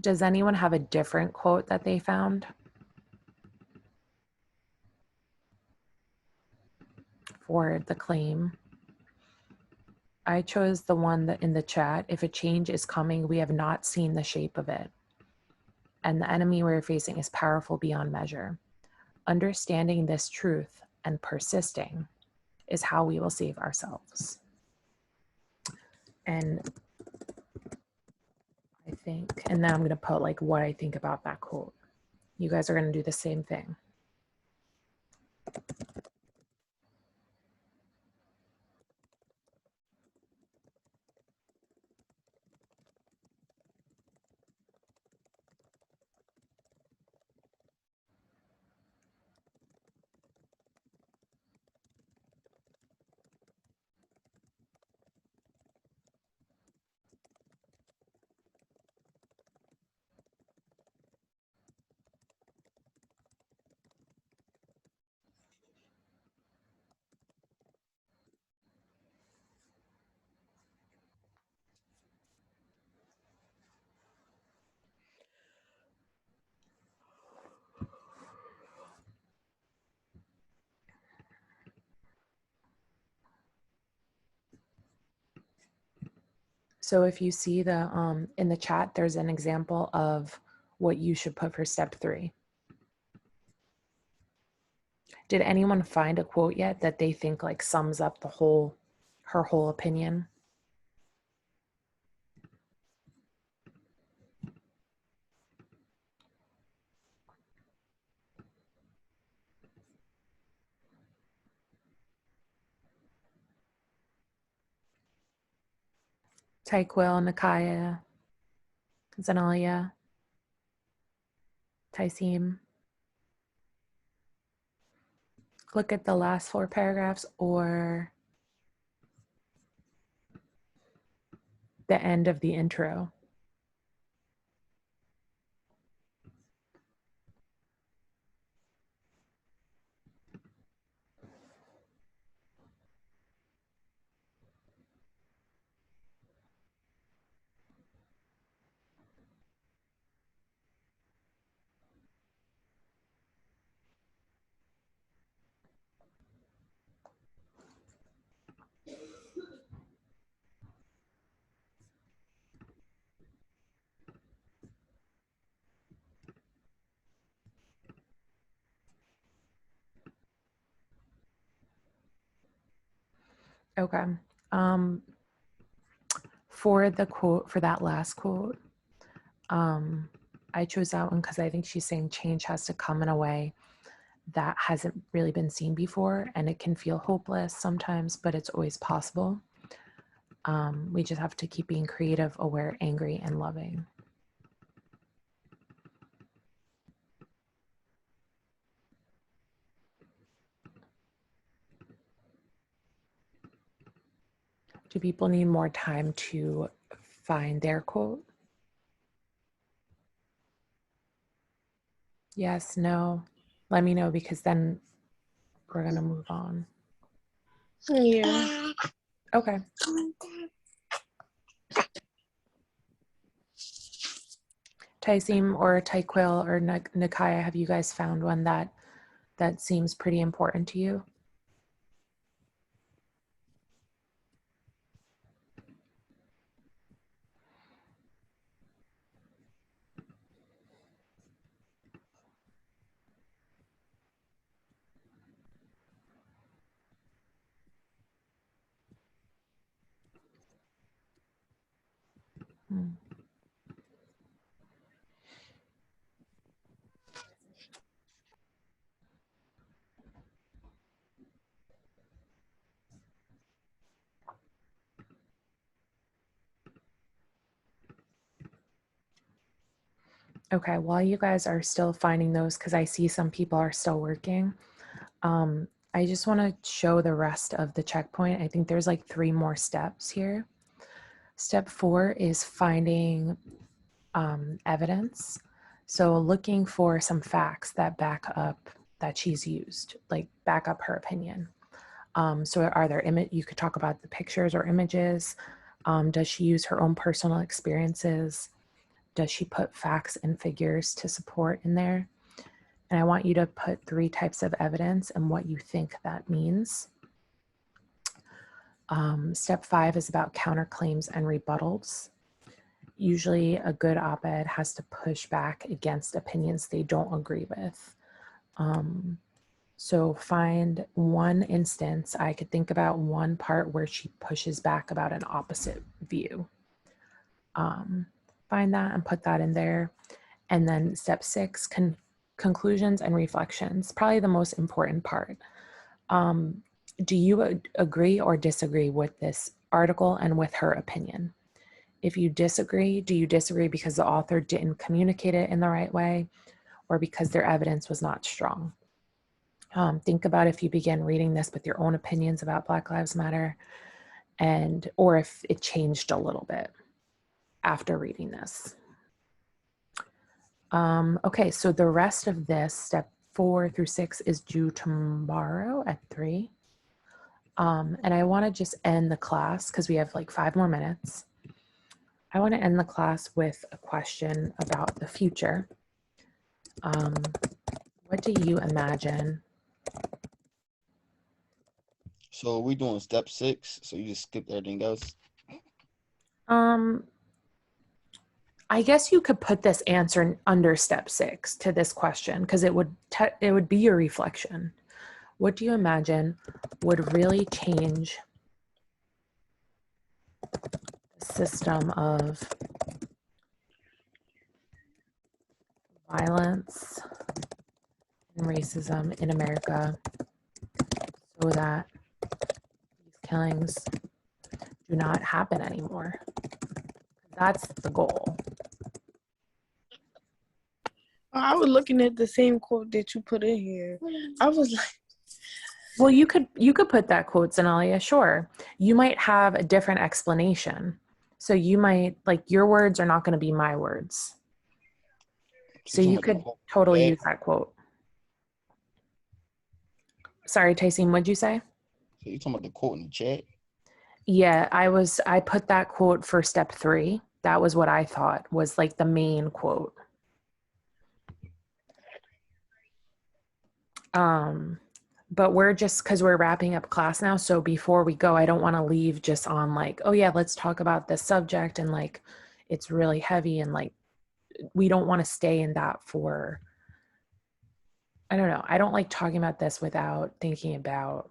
[SPEAKER 1] Does anyone have a different quote that they found for the claim? I chose the one that in the chat. If a change is coming, we have not seen the shape of it. And the enemy we're facing is powerful beyond measure. Understanding this truth and persisting is how we will save ourselves. And I think, and then I'm going to put like what I think about that quote. You guys are going to do the same thing. So if you see the in the chat, there's an example of what you should put for step 3. Did anyone find a quote yet that they think like sums up her whole opinion? Tyquil, Nakaya, Zenalia, Tyseem. Look at the last 4 paragraphs or the end of the intro. Okay. For the quote, for that last quote, I chose that one because I think she's saying change has to come in a way that hasn't really been seen before, and it can feel hopeless sometimes, but it's always possible. We just have to keep being creative, aware, angry, and loving. Do people need more time to find their quote? Yes, no. Let me know, because then we're going to move on.
[SPEAKER 4] Yeah.
[SPEAKER 1] Okay. Tyseem or Tyquil or Nikaya, have you guys found one that seems pretty important to you? Hmm. Okay, while you guys are still finding those, because I see some people are still working, I just want to show the rest of the checkpoint. I think there's like 3 more steps here. Step 4 is finding evidence. So looking for some facts that back up that she's used, like back up her opinion. So are there you could talk about the pictures or images. Does she use her own personal experiences? Does she put facts and figures to support in there? And I want you to put 3 types of evidence and what you think that means. Step 5 is about counterclaims and rebuttals. Usually a good op-ed has to push back against opinions they don't agree with. So find one instance. I could think about one part where she pushes back about an opposite view. Find that and put that in there. And then step 6, conclusions and reflections, probably the most important part. Do you agree or disagree with this article and with her opinion? If you disagree, do you disagree because the author didn't communicate it in the right way, or because their evidence was not strong? Think about if you begin reading this with your own opinions about Black Lives Matter, or if it changed a little bit after reading this. Okay, so the rest of this, step 4 through 6, is due tomorrow at 3. And I want to just end the class because we have like 5 more minutes. I want to end the class with a question about the future. What do you imagine?
[SPEAKER 3] So we doing step 6. So you just skipped everything else.
[SPEAKER 1] Um, I guess you could put this answer under step 6 to this question because it would be your reflection. What do you imagine would really change the system of violence and racism in America so that these killings do not happen anymore? That's the goal.
[SPEAKER 4] I was looking at the same quote that you put in here. I was like,
[SPEAKER 1] well, you could put that quote, Zenalia, sure. You might have a different explanation. So you might, like, your words are not going to be my words. So you could totally use that quote. Sorry, Tyson, what'd you say?
[SPEAKER 3] So you talking about the quote in the chat?
[SPEAKER 1] Yeah, I put that quote for step 3. That was what I thought was like the main quote. But we're just, because we're wrapping up class now, so before we go, I don't want to leave just on like, oh yeah, let's talk about this subject and like it's really heavy and like we don't want to stay in that for, I don't know. I don't like talking about this without thinking about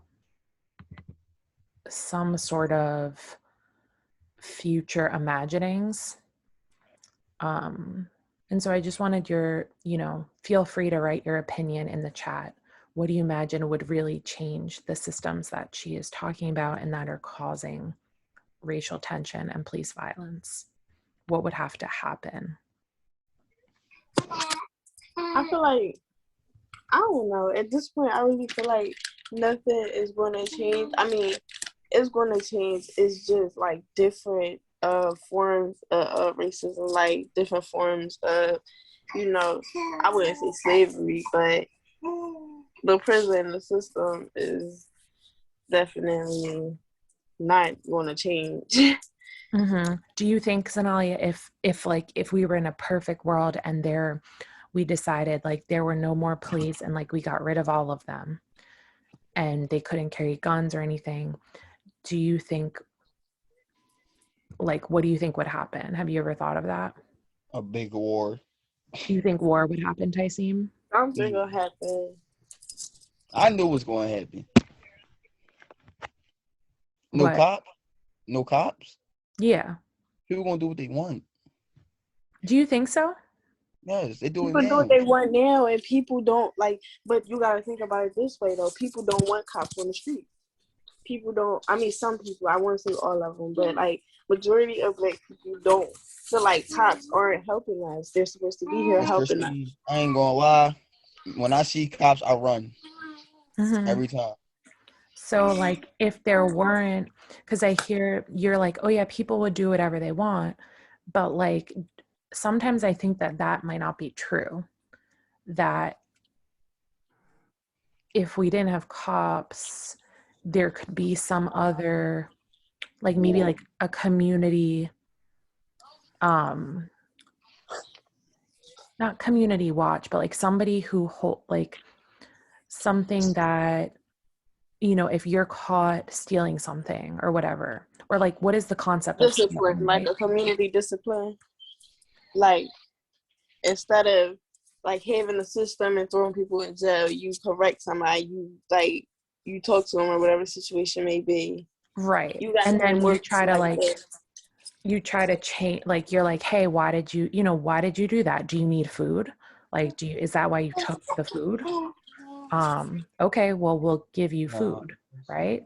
[SPEAKER 1] some sort of future imaginings. And so I just wanted your, feel free to write your opinion in the chat. What do you imagine would really change the systems that she is talking about and that are causing racial tension and police violence? What would have to happen?
[SPEAKER 4] I feel like, I don't know. At this point, I really feel like nothing is going to change. I mean, it's going to change. It's just like different forms of racism, like different forms of, I wouldn't say slavery, but the prison, the system is definitely not going to change.
[SPEAKER 1] Mm-hmm. Do you think, Zenalia, if we were in a perfect world and we decided like there were no more police and like we got rid of all of them and they couldn't carry guns or anything, do you think, like, what do you think would happen? Have you ever thought of that?
[SPEAKER 3] A big war.
[SPEAKER 1] You think war would happen, Tyson?
[SPEAKER 4] Something gonna happen.
[SPEAKER 3] I knew it was going to happen. No
[SPEAKER 1] What?
[SPEAKER 3] cops? No cops?
[SPEAKER 1] Yeah.
[SPEAKER 3] People going to do what they want.
[SPEAKER 1] Do you think so?
[SPEAKER 3] Yes, they do
[SPEAKER 4] People
[SPEAKER 3] it now.
[SPEAKER 4] do what they want now, and people don't like. But you gotta think about it this way, though. People don't want cops on the street. People don't. I mean, some people. I won't say all of them, but like majority of Black people don't feel like cops aren't helping us. They're supposed to be here helping us.
[SPEAKER 3] I ain't gonna lie. When I see cops, I run every time.
[SPEAKER 1] So like if there weren't, because I hear you're like, oh yeah, people would do whatever they want, but like sometimes I think that might not be true. That if we didn't have cops, there could be some other, like maybe like a community, not community watch, but like somebody who like something that, if you're caught stealing something or whatever, or like, what is the concept of
[SPEAKER 4] Discipline,
[SPEAKER 1] stealing,
[SPEAKER 4] like
[SPEAKER 1] right?
[SPEAKER 4] a community discipline. Like instead of like having a system and throwing people in jail, you correct somebody, you talk to them or whatever the situation may be.
[SPEAKER 1] Right. And then you try to like you try to change, like you're like, hey, why did you do that? Do you need food? Like, is that why you took the food? Okay, well, we'll give you food, right?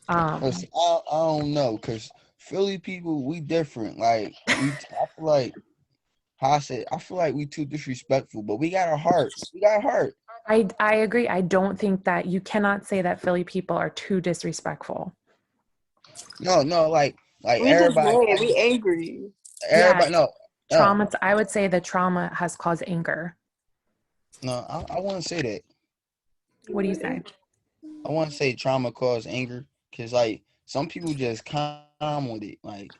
[SPEAKER 3] I don't know, because Philly people, we different. Like, I feel like, how I said, I feel like we too disrespectful, but we got our heart. We got heart.
[SPEAKER 1] I agree. I don't think that you cannot say that Philly people are too disrespectful.
[SPEAKER 3] No, like
[SPEAKER 4] we
[SPEAKER 3] everybody.
[SPEAKER 4] Just mad. We angry.
[SPEAKER 3] Everybody,
[SPEAKER 1] yeah,
[SPEAKER 3] no.
[SPEAKER 1] Trauma. I would say the trauma has caused anger.
[SPEAKER 3] No, I wouldn't say that.
[SPEAKER 1] What do you say?
[SPEAKER 3] I want to say trauma caused anger, because like some people just calm with it, like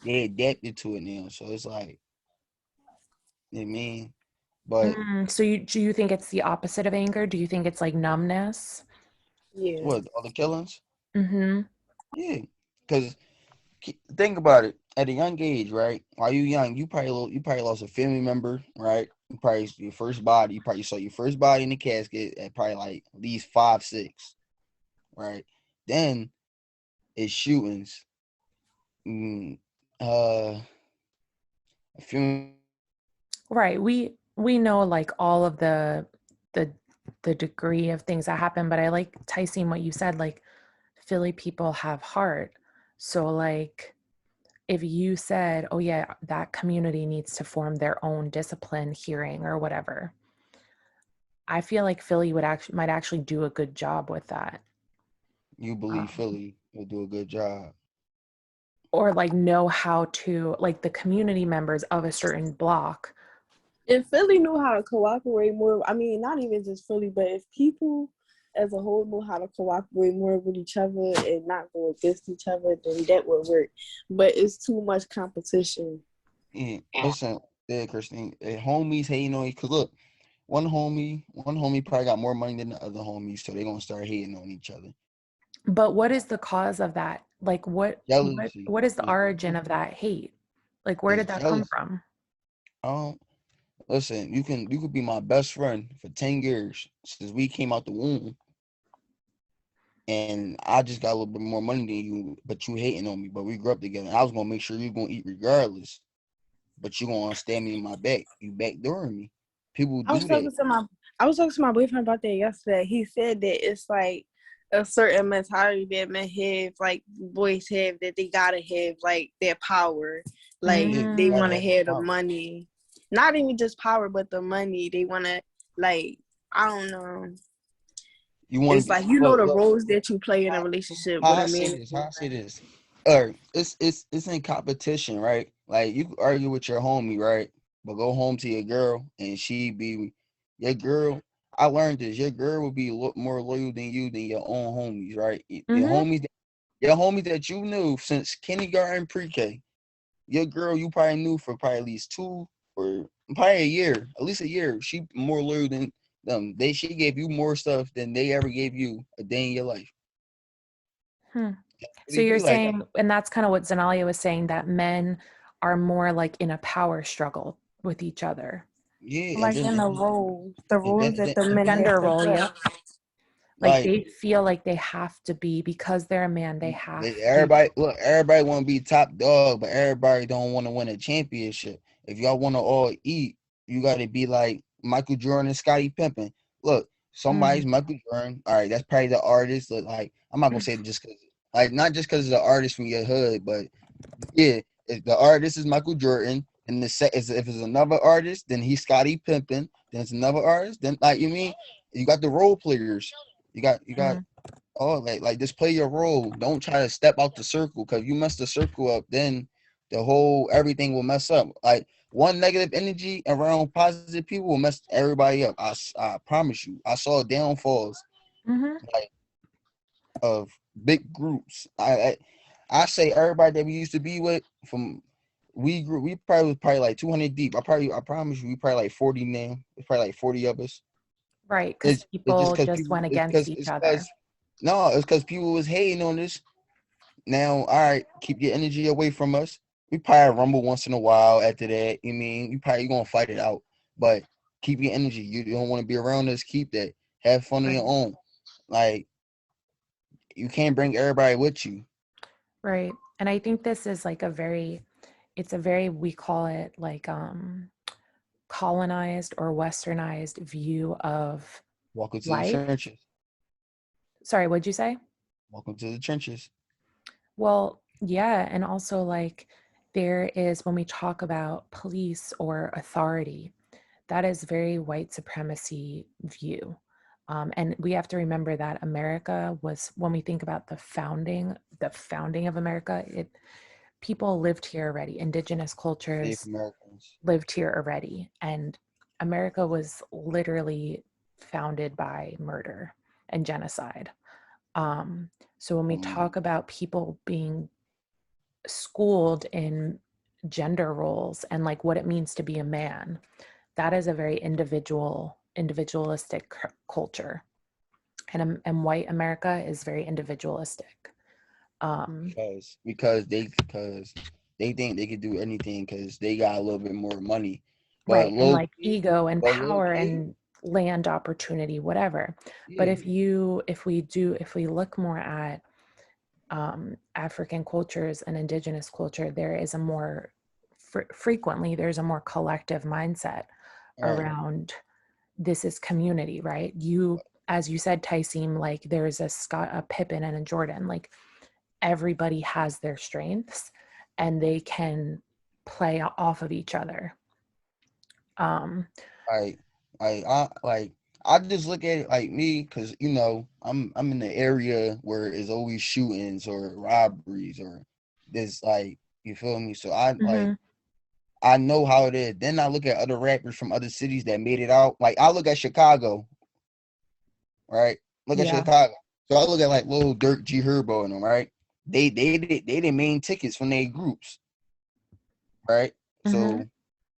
[SPEAKER 3] they adapted to it now. So it's like, you know what I mean? But
[SPEAKER 1] So do you think it's the opposite of anger? Do you think it's like numbness?
[SPEAKER 4] Yeah.
[SPEAKER 3] what, all the killings?
[SPEAKER 1] Mm-hmm.
[SPEAKER 3] Yeah, because think about it. At a young age, right? While you young, you probably lost a family member, right? You probably your first body. You probably saw your first body in the casket at probably like at least 5, 6, right? Then it's shootings. Mm, a few.
[SPEAKER 1] Right. We know like all of the the degree of things that happen, but I like Tyson what you said, like Philly people have heart. So like if you said, "Oh yeah, that community needs to form their own discipline hearing or whatever." I feel like Philly would actually might actually do a good job with that.
[SPEAKER 3] You believe
[SPEAKER 1] Um,
[SPEAKER 3] Philly will do a good job.
[SPEAKER 1] or like know how to like the community members of a certain block.
[SPEAKER 4] If Philly knew how to cooperate more, I mean, not even just Philly, but if people as a whole knew how to cooperate more with each other and not go against each other, then that would work. But it's too much competition.
[SPEAKER 3] Yeah, listen, yeah, Christine, homies hating on you. Cause look, one homie probably got more money than the other homies, so they're gonna start hating on each other.
[SPEAKER 1] But what is the cause of that? Like
[SPEAKER 3] Jealousy
[SPEAKER 1] what is the
[SPEAKER 3] is
[SPEAKER 1] origin of that hate? Like where did that come
[SPEAKER 3] jealousy.
[SPEAKER 1] from?
[SPEAKER 3] Um, listen, you could be my best friend for 10 years since we came out the womb, and I just got a little bit more money than you, but you hating on me. But we grew up together. And I was gonna make sure you're gonna eat regardless, but you gonna stab me in my back. You backdooring me. People
[SPEAKER 4] I was
[SPEAKER 3] do
[SPEAKER 4] talking
[SPEAKER 3] that.
[SPEAKER 4] to my I was talking to my boyfriend about that yesterday. He said that it's like a certain mentality that men have, like boys have, that they gotta have like their power. Like
[SPEAKER 3] Yeah, you
[SPEAKER 4] they
[SPEAKER 3] gotta
[SPEAKER 1] Mm,
[SPEAKER 4] wanna
[SPEAKER 3] have the
[SPEAKER 4] have the
[SPEAKER 3] power.
[SPEAKER 4] money. Not even just power, but the money. They wanna like I don't know.
[SPEAKER 3] You want to
[SPEAKER 4] It's
[SPEAKER 3] be
[SPEAKER 4] like you know
[SPEAKER 3] look,
[SPEAKER 4] the
[SPEAKER 3] look.
[SPEAKER 4] roles that you play in a relationship
[SPEAKER 3] How
[SPEAKER 4] with
[SPEAKER 3] I
[SPEAKER 4] a
[SPEAKER 3] say
[SPEAKER 4] man
[SPEAKER 3] this,
[SPEAKER 4] and
[SPEAKER 3] how I say this. It's in competition, right? Like you could argue with your homie, right? But go home to your girl and she be your girl. I learned this. Your girl will be more loyal than you than your own homies, right?
[SPEAKER 1] mm-hmm.
[SPEAKER 3] Your homies that you knew since kindergarten, pre-K. Your girl you probably knew for probably at least 2 or probably a year, at least a year. She more loyal than them. She gave you more stuff than they ever gave you a day in your life.
[SPEAKER 1] Hmm. So
[SPEAKER 3] They
[SPEAKER 1] you're
[SPEAKER 3] be like that.
[SPEAKER 1] saying, and that's kind of what Zenalia was saying, that men are more like in a power struggle with each other.
[SPEAKER 3] Yeah,
[SPEAKER 4] like in the
[SPEAKER 3] and
[SPEAKER 4] roles that the
[SPEAKER 1] A
[SPEAKER 4] men have
[SPEAKER 1] gender
[SPEAKER 4] to
[SPEAKER 1] role,
[SPEAKER 4] play.
[SPEAKER 1] yep. Like
[SPEAKER 3] like
[SPEAKER 1] they feel like they have to be, because they're a man, they have to.
[SPEAKER 3] everybody want to be top dog, but everybody don't want to win a championship. If y'all want to all eat, you got to be like Michael Jordan and Scottie Pippen. Look, somebody's
[SPEAKER 1] Mm.
[SPEAKER 3] Michael Jordan. All right, that's probably the artist. That, like, I'm not gonna say it just because, like, not just because of the artist from your hood, but yeah, if the artist is Michael Jordan, and if it's another artist, then he's Scottie Pippen. Then it's another artist. Then like you mean, you got the role players. You got
[SPEAKER 1] Mm.
[SPEAKER 3] oh like just play your role. Don't try to step out the circle because you mess the circle up, then the whole everything will mess up. Like one negative energy around positive people will mess everybody up. I promise you. I saw downfalls
[SPEAKER 1] Mm-hmm.
[SPEAKER 3] like of big groups. I say everybody that we used to be with from we probably was probably like 200 deep. I promise you we probably like 40 now. It's probably like 40 of us.
[SPEAKER 1] Right, because
[SPEAKER 3] It's just
[SPEAKER 1] people
[SPEAKER 3] because
[SPEAKER 1] just
[SPEAKER 3] people
[SPEAKER 1] went against each
[SPEAKER 3] it's
[SPEAKER 1] other.
[SPEAKER 3] because no, it's because people was hating on this. Now, all right, keep your energy away from us. We probably rumble once in a while after that. You mean you probably gonna fight it out, but keep your energy. You don't want to be around us. Keep that. Have fun on your
[SPEAKER 1] Right.
[SPEAKER 3] own. Like you can't bring everybody with you.
[SPEAKER 1] Right. And I think this is like it's a very, we call it like colonized or westernized view of
[SPEAKER 3] Welcome to the
[SPEAKER 1] life.
[SPEAKER 3] trenches.
[SPEAKER 1] Sorry, what'd you say?
[SPEAKER 3] Welcome to the trenches.
[SPEAKER 1] Well, yeah. And also, like, there is, when we talk about police or authority, that is very white supremacy view. And we have to remember that America was, when we think about the founding of America, people lived here already. Indigenous
[SPEAKER 3] Native
[SPEAKER 1] cultures
[SPEAKER 3] Americans.
[SPEAKER 1] lived here already. And America was literally founded by murder and genocide. So when we talk about people being schooled in gender roles and like what it means to be a man, that is a very individualistic culture. And white America is very individualistic.
[SPEAKER 3] Because they think they could do anything because they got a little bit more money. But
[SPEAKER 1] right, and
[SPEAKER 3] low
[SPEAKER 1] like
[SPEAKER 3] key,
[SPEAKER 1] ego and
[SPEAKER 3] but low
[SPEAKER 1] power
[SPEAKER 3] key,
[SPEAKER 1] and land opportunity, whatever. But
[SPEAKER 3] yeah,
[SPEAKER 1] if we look more at African cultures and indigenous culture, there is a more frequently there's a more collective mindset
[SPEAKER 3] right,
[SPEAKER 1] around this is community, right? You, as you said, Tyseem, like there's a Scott, a Pippen, and a Jordan. Like everybody has their strengths, and they can play off of each other.
[SPEAKER 3] like, I just look at it like me, because I'm in the area where it's always shootings or robberies or this, like, you feel me? So
[SPEAKER 1] Mhm.
[SPEAKER 3] I know how it is. Then I look at other rappers from other cities that made it out. Like I look at Chicago, right? Look at
[SPEAKER 1] Yeah.
[SPEAKER 3] Chicago. So I look at like Lil Durk, G Herbo and them, right? They the main tickets from their groups, right?
[SPEAKER 1] Mhm.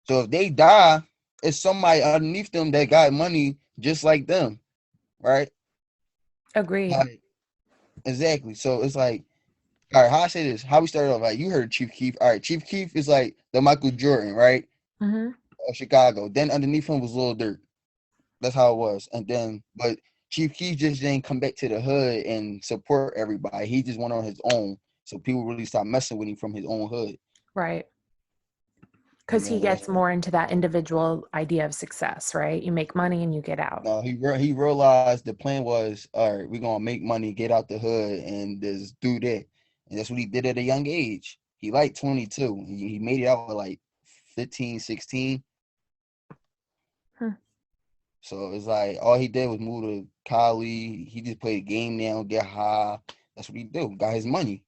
[SPEAKER 3] So if they die, it's somebody underneath them that got money just like them, right?
[SPEAKER 1] Agreed.
[SPEAKER 3] Like exactly. So it's like, all right, how I say this, how we started off, like you heard Chief Keef. All right, Chief Keef is like the Michael Jordan, right?
[SPEAKER 1] Mhm.
[SPEAKER 3] Of Chicago. Then underneath him was Lil Durk. That's how it was. And then, but Chief Keef just didn't come back to the hood and support everybody. He just went on his own. So people really stopped messing with him from his own hood.
[SPEAKER 1] Right.
[SPEAKER 3] And
[SPEAKER 1] Because he
[SPEAKER 3] then that's
[SPEAKER 1] gets more into that individual idea of success, right? You make money and you get out.
[SPEAKER 3] no, he realized the plan was, all right, we're gonna make money, get out the hood, and just do that. And that's what he did at a young age. He like 22. He made it out at like 15, 16.
[SPEAKER 1] Hmm.
[SPEAKER 3] So it's like all he did was move to Cali. He just played a game now, get high. That's what he do. Got his money.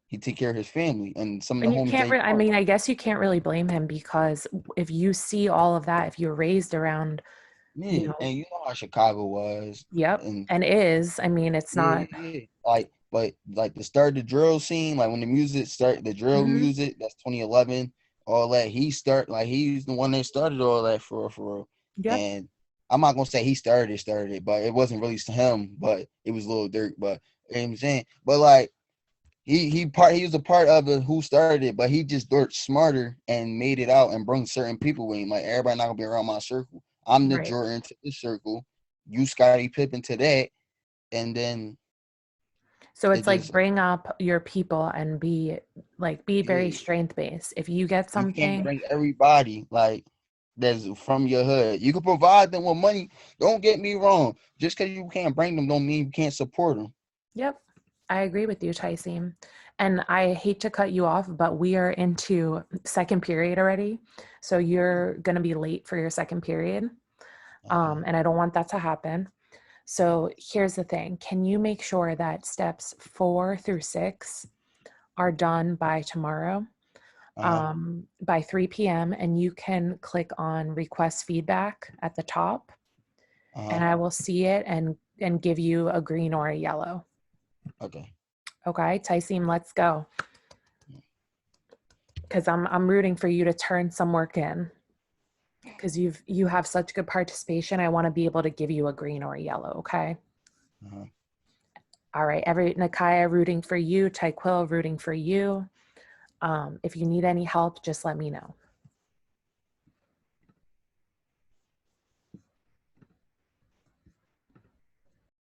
[SPEAKER 3] He take care of his family and some of the
[SPEAKER 1] And you
[SPEAKER 3] homies that
[SPEAKER 1] can't
[SPEAKER 3] he
[SPEAKER 1] really, I
[SPEAKER 3] brought.
[SPEAKER 1] mean, I guess you can't really blame him because if you see all of that, if you're raised around, you
[SPEAKER 3] Yeah,
[SPEAKER 1] know,
[SPEAKER 3] and you know how Chicago was,
[SPEAKER 1] yep,
[SPEAKER 3] and
[SPEAKER 1] and is, I mean, it's
[SPEAKER 3] yeah,
[SPEAKER 1] not.
[SPEAKER 3] yeah, yeah. Like, but like the start of the drill scene, like when the music start, the drill
[SPEAKER 1] Mhm.
[SPEAKER 3] music, that's 2011. All that he's the one that started all that for real.
[SPEAKER 1] Yep.
[SPEAKER 3] And I'm not gonna say he started it, but it wasn't really him, but it was Lil Durk. But you know what I'm saying, but like he was a part of it who started it, but he just worked smarter and made it out and bring certain people with him. Like everybody not gonna be around my circle. I'm the
[SPEAKER 1] Right.
[SPEAKER 3] Jordan to this circle, you Scottie Pippen to that, and then
[SPEAKER 1] So
[SPEAKER 3] it
[SPEAKER 1] it's like
[SPEAKER 3] just
[SPEAKER 1] bring up your people and be very
[SPEAKER 3] yeah.
[SPEAKER 1] strength based. If you get
[SPEAKER 3] You can't
[SPEAKER 1] something,
[SPEAKER 3] bring everybody like that's from your hood. You can provide them with money. Don't get me wrong. Just because you can't bring them, don't mean you can't support them.
[SPEAKER 1] yep, I agree with you, Tyseem. And I hate to cut you off, but we are into second period already. So you're going to be late for your second period.
[SPEAKER 3] Okay.
[SPEAKER 1] And I don't want that to happen. So here's the thing. Can you make sure that steps 4 through 6 are done by tomorrow,
[SPEAKER 3] Uh-huh.
[SPEAKER 1] by 3 p.m., and you can click on request feedback at the top,
[SPEAKER 3] Uh-huh.
[SPEAKER 1] and I will see it and give you a green or a yellow.
[SPEAKER 3] Okay.
[SPEAKER 1] Okay, Tyseem, let's go. Because I'm rooting for you to turn some work in. Because you have such good participation. I want to be able to give you a green or a yellow. Okay.
[SPEAKER 3] Uh-huh.
[SPEAKER 1] All right. Nakaya rooting for you. Tyquil rooting for you. If you need any help, just let me know.